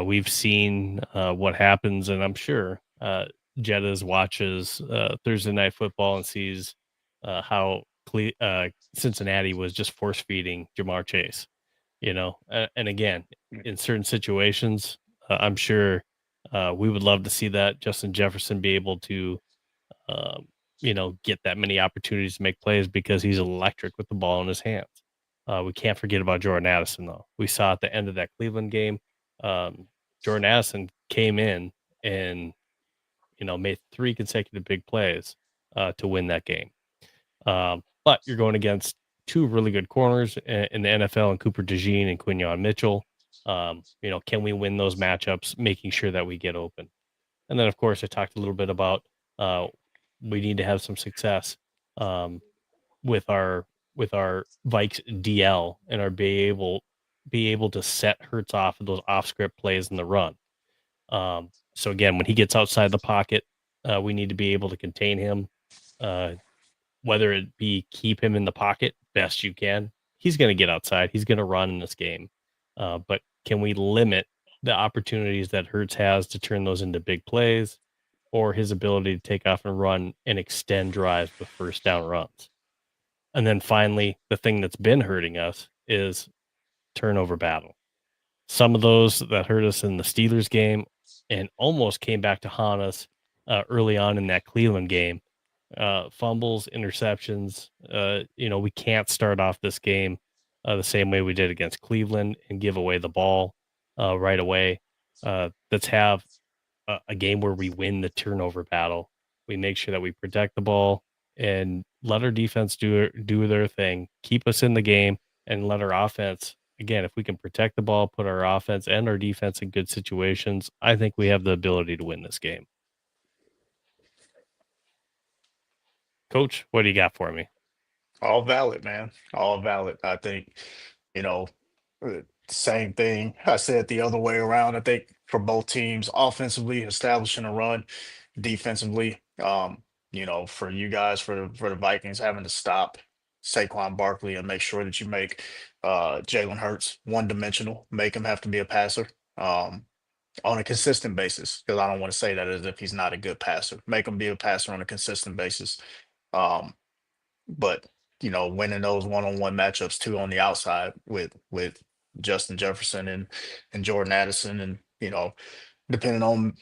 We've seen what happens, and I'm sure Jetta's watches Thursday Night Football and sees how Cincinnati was just force feeding Jamar Chase. And again, in certain situations, I'm sure we would love to see that Justin Jefferson be able to, get that many opportunities to make plays because he's electric with the ball in his hands. We can't forget about Jordan Addison, though. We saw at the end of that Cleveland game, Jordan Addison came in and, made 3 consecutive big plays to win that game. But you're going against 2 really good corners in the NFL and Cooper DeJean and Quinyon Mitchell. Can we win those matchups, making sure that we get open? And then, of course, I talked a little bit about we need to have some success with our Vikes DL and our be able to set Hurts off of those off script plays in the run. So again, when he gets outside the pocket, we need to be able to contain him. Whether it be keep him in the pocket best you can, he's going to get outside. He's going to run in this game. But can we limit the opportunities that Hurts has to turn those into big plays or his ability to take off and run and extend drives with first down runs? And then finally, the thing that's been hurting us is turnover battle. Some of those that hurt us in the Steelers game and almost came back to haunt us early on in that Cleveland game. Fumbles, interceptions. We can't start off this game the same way we did against Cleveland and give away the ball right away. Let's have a game where we win the turnover battle. We make sure that we protect the ball and let our defense do their thing, keep us in the game, and let our offense. Again, if we can protect the ball, put our offense and our defense in good situations, I think we have the ability to win this game. Coach, what do you got for me? All valid, man. All valid. I think, same thing. I said the other way around. I think for both teams, offensively, establishing a run, defensively, for you guys, for the Vikings, having to stop Saquon Barkley and make sure that you make Jalen Hurts one-dimensional, make him have to be a passer on a consistent basis. Because I don't want to say that as if he's not a good passer. Make him be a passer on a consistent basis. But winning those one-on-one matchups too on the outside with Justin Jefferson and Jordan Addison, and depending on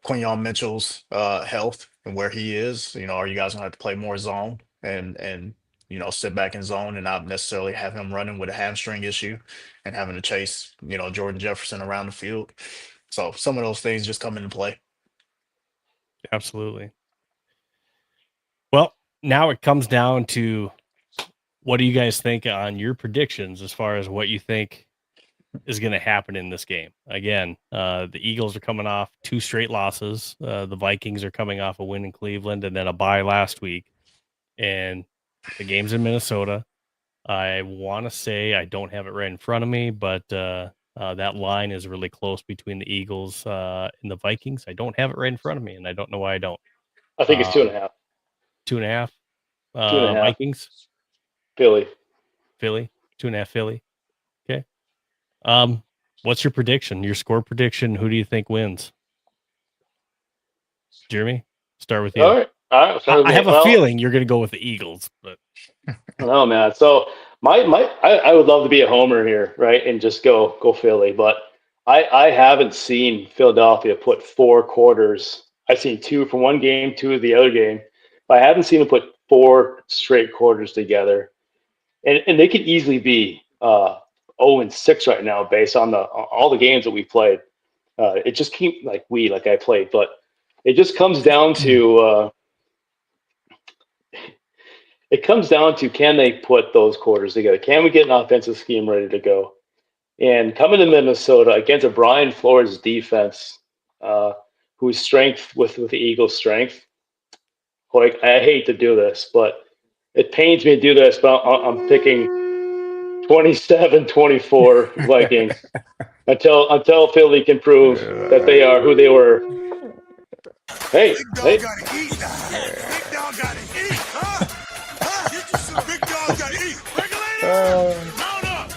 Quinyon Mitchell's health and where he is, are you guys gonna have to play more zone? and sit back in zone and not necessarily have him running with a hamstring issue and having to chase, Jordan Jefferson around the field. So some of those things just come into play. Absolutely. Well, now it comes down to, what do you guys think on your predictions as far as what you think is going to happen in this game? Again, the Eagles are coming off 2 straight losses. The Vikings are coming off a win in Cleveland and then a bye last week. And the game's in Minnesota. I want to say, I don't have it right in front of me, but that line is really close between the Eagles and the Vikings. I don't have it right in front of me, and I don't know why I don't. I think it's 2.5. 2.5. 2.5. Vikings. Philly. 2.5 Philly. Okay. What's your prediction? Your score prediction? Who do you think wins? Jeremy, start with you. All right. I have a feeling you're going to go with the Eagles, but no, man. So I would love to be a homer here, right, and just go Philly, but I haven't seen Philadelphia put 4 quarters. I've seen 2 from one game, 2 of the other game, but I haven't seen them put 4 straight quarters together, and they could easily be 0-6 right now based on all the games that we played. It just keep like I played, but it just comes down to. It comes down to, can they put those quarters together? Can we get an offensive scheme ready to go? And coming to Minnesota against a Brian Flores defense, whose strength with the Eagles' strength, like, I hate to do this, but it pains me to do this, but I'm picking 27-24 Vikings until Philly can prove that they are who they were. Hey. Big dog gotta eat. Big dog gotta eat, huh? Get you some big dog gotta eat. Regulators, mount up.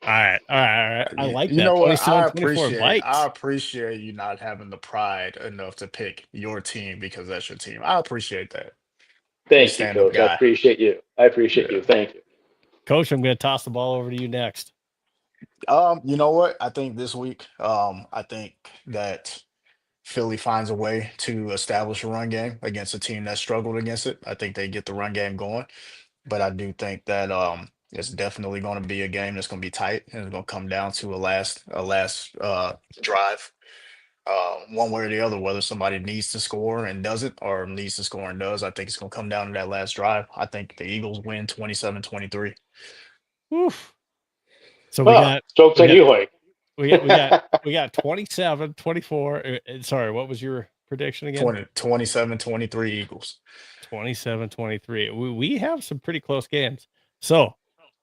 All right. I like that. You know what? 27-24 Vikes. I appreciate you not having the pride enough to pick your team because that's your team. I appreciate that. Thank you, stand-up Coach. guy. I appreciate you. Thank you. Coach, I'm going to toss the ball over to you next. You know what? I think this week, I think that Philly finds a way to establish a run game against a team that struggled against it. I think they get the run game going, but I do think that it's definitely going to be a game that's going to be tight and it's going to come down to a last drive, one way or the other. Whether somebody needs to score and doesn't, or needs to score and does, I think it's going to come down to that last drive. I think the Eagles win 27-23. Oof. So we got jokes on you, Hoyt. We got 27-24. Sorry, what was your prediction again? 27-23 Eagles. 27-23. We have some pretty close games. So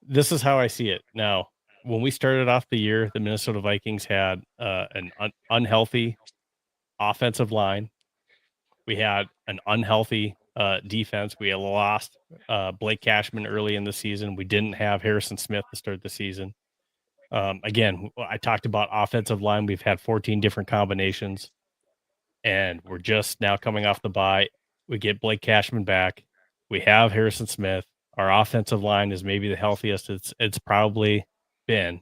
this is how I see it. Now, when we started off the year, the Minnesota Vikings had an unhealthy offensive line. We had an unhealthy defense. We had lost Blake Cashman early in the season. We didn't have Harrison Smith to start the season. Again, I talked about offensive line. We've had 14 different combinations, and we're just now coming off the bye. We get Blake Cashman back. We have Harrison Smith. Our offensive line is maybe the healthiest it's probably been,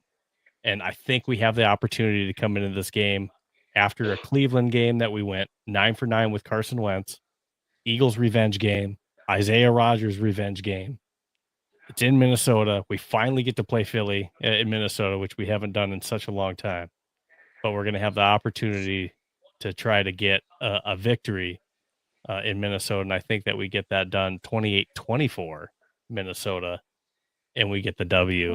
and I think we have the opportunity to come into this game after a Cleveland game that we went 9 for 9 with Carson Wentz, Eagles revenge game, Isaiah Rodgers revenge game. It's in Minnesota. We finally get to play Philly in Minnesota, which we haven't done in such a long time. But we're going to have the opportunity to try to get a victory in Minnesota. And I think that we get that done 28-24 Minnesota, and we get the W.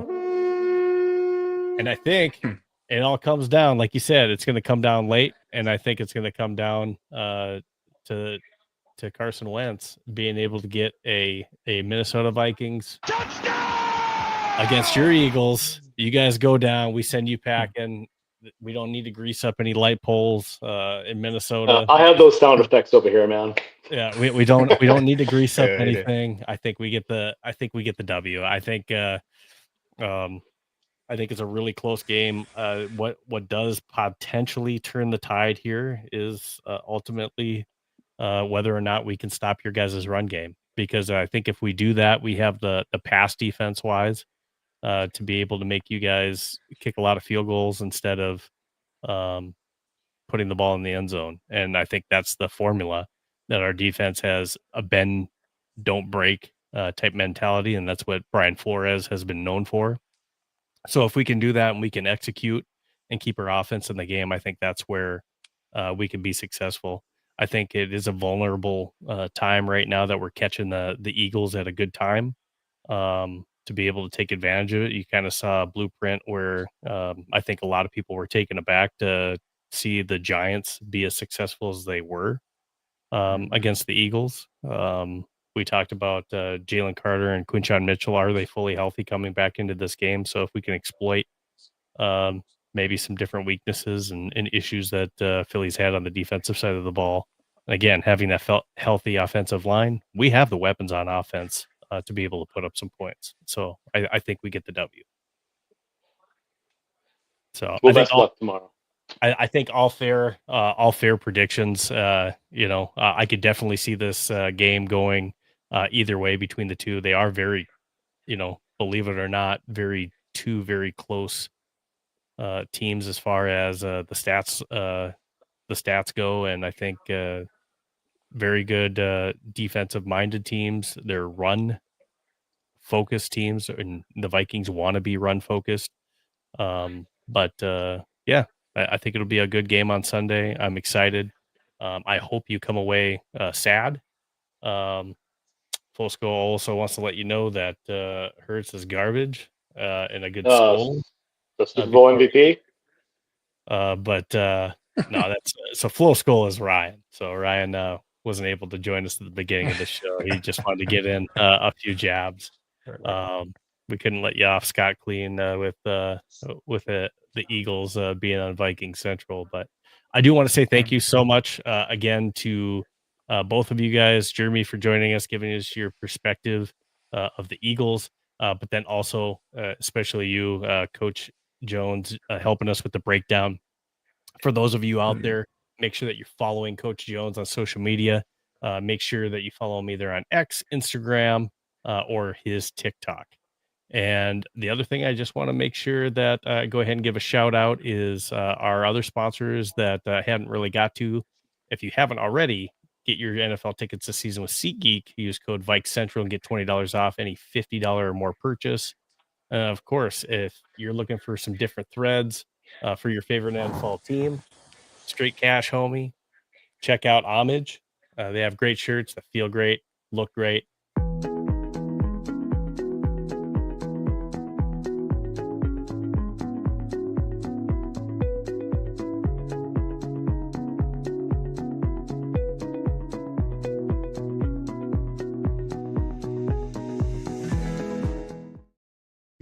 And I think it all comes down, like you said, it's going to come down late. And I think it's going to come down to Carson Wentz being able to get a Minnesota Vikings against your Eagles. You guys go down. We send you packing. We don't need to grease up any light poles in Minnesota. I have those sound effects over here, man. Yeah, we don't need to grease up anything. I think we get the W. I think it's a really close game. What does potentially turn the tide here is ultimately whether or not we can stop your guys' run game, because I think if we do that, we have the pass defense wise to be able to make you guys kick a lot of field goals instead of putting the ball in the end zone. And I think that's the formula that our defense has: a bend, don't break type mentality, and that's what Brian Flores has been known for. So if we can do that and we can execute and keep our offense in the game, I think that's where we can be successful. I think it is a vulnerable time right now that we're catching the Eagles at a good time to be able to take advantage of it. You kind of saw a blueprint where I think a lot of people were taken aback to see the Giants be as successful as they were against the Eagles. We talked about Jalen Carter and Quinshon Mitchell. Are they fully healthy coming back into this game? So if we can exploit maybe some different weaknesses and issues that Philly's had on the defensive side of the ball, and again, having that healthy offensive line, we have the weapons on offense to be able to put up some points. So I think we get the W. So Well, best luck tomorrow. I think all fair predictions. I could definitely see this game going either way between the two. They are very, believe it or not, two very close teams as far as the stats go, and I think very good defensive minded teams. They're run focused teams, and the Vikings want to be run focused. Yeah. I think it'll be a good game on Sunday. I'm excited. I hope you come away sad. Full Skull also wants to let you know that Hurts is garbage and a good skull. The Super Bowl MVP? No, that's so Full Skull is Ryan. So Ryan wasn't able to join us at the beginning of the show. He just wanted to get in a few jabs. We couldn't let you off scot clean with the Eagles being on Vikings Central. But I do want to say thank you so much again to both of you guys, Jeremy, for joining us, giving us your perspective of the Eagles, but then also especially you, Coach Jones, helping us with the breakdown. For those of you out there, make sure that you're following Coach Jones on social media. Make sure that you follow him either on X, Instagram, or his TikTok. And the other thing I just want to make sure that go ahead and give a shout out is our other sponsors that I haven't really got to. If you haven't already, get your NFL tickets this season with SeatGeek. Use code Vikes Central and get $20 off any $50 or more purchase. Of course, if you're looking for some different threads for your favorite NFL team, straight cash, homie, check out Homage. They have great shirts that feel great, look great.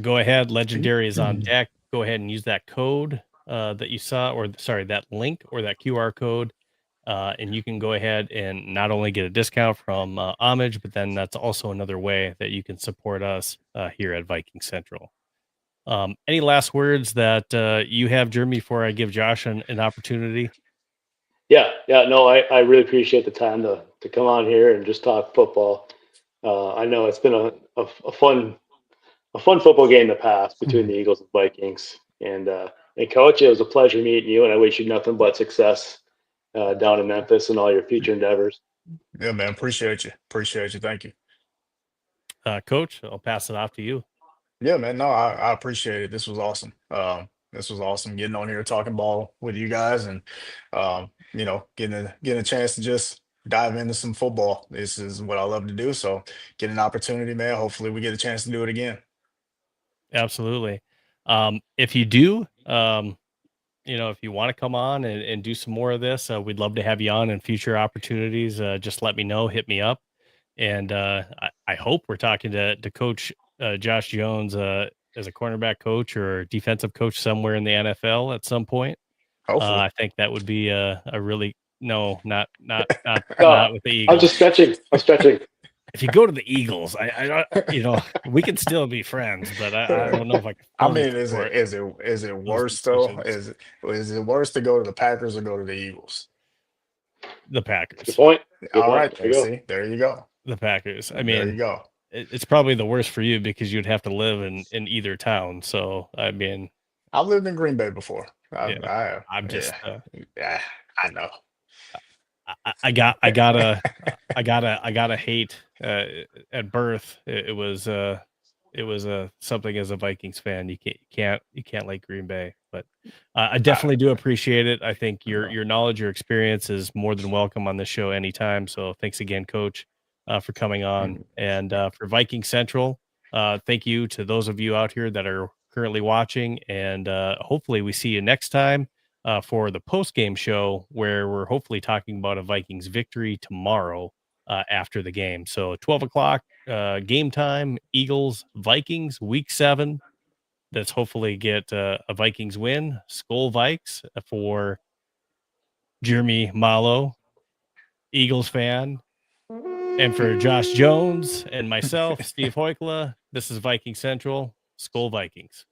Go ahead. Legendary is on deck. Go ahead and use that code that you saw, that link or that QR code. And you can go ahead and not only get a discount from Homage, but then that's also another way that you can support us here at Vikings Central. Any last words that you have, Jeremy, before I give Josh an opportunity? Yeah. No, I really appreciate the time to come on here and just talk football. I know it's been a fun football game in the past between the Eagles and Vikings. And Coach, it was a pleasure meeting you, and I wish you nothing but success down in Memphis and all your future endeavors. Yeah, man. Appreciate you. Thank you. Coach, I'll pass it off to you. Yeah, man. No, I appreciate it. This was awesome. This was awesome getting on here talking ball with you guys, and getting a chance to just dive into some football. This is what I love to do. So get an opportunity, man. Hopefully we get a chance to do it again. Absolutely. If you do, if you want to come on and do some more of this, we'd love to have you on in future opportunities. Just let me know, hit me up. And I hope we're talking to Coach Josh Jones as a cornerback coach or defensive coach somewhere in the NFL at some point. I think that would be a really not with the Eagles. I'm just stretching. If you go to the Eagles, I we can still be friends, but I don't know if I can. I mean, is it worse though? Is it worse to go to the Packers or go to the Eagles? The Packers. Good point. All right, there you go. The Packers. I mean, there you go. It's probably the worst for you because you'd have to live in either town. So I mean, I've lived in Green Bay before. I know. I gotta hate at birth. It was something as a Vikings fan. You can't like Green Bay, but I definitely do appreciate it. I think your knowledge, your experience is more than welcome on this show anytime. So thanks again, Coach, for coming on. And for Viking Central, thank you to those of you out here that are currently watching. And hopefully we see you next time for the post-game show, where we're hopefully talking about a Vikings victory tomorrow after the game. So 12 o'clock game time, Eagles, Vikings, week 7. Let's hopefully get a Vikings win. Skol Vikes for Jeremy Malo, Eagles fan. And for Josh Jones and myself, Steve Hoykla, this is Viking Central. Skol Vikings.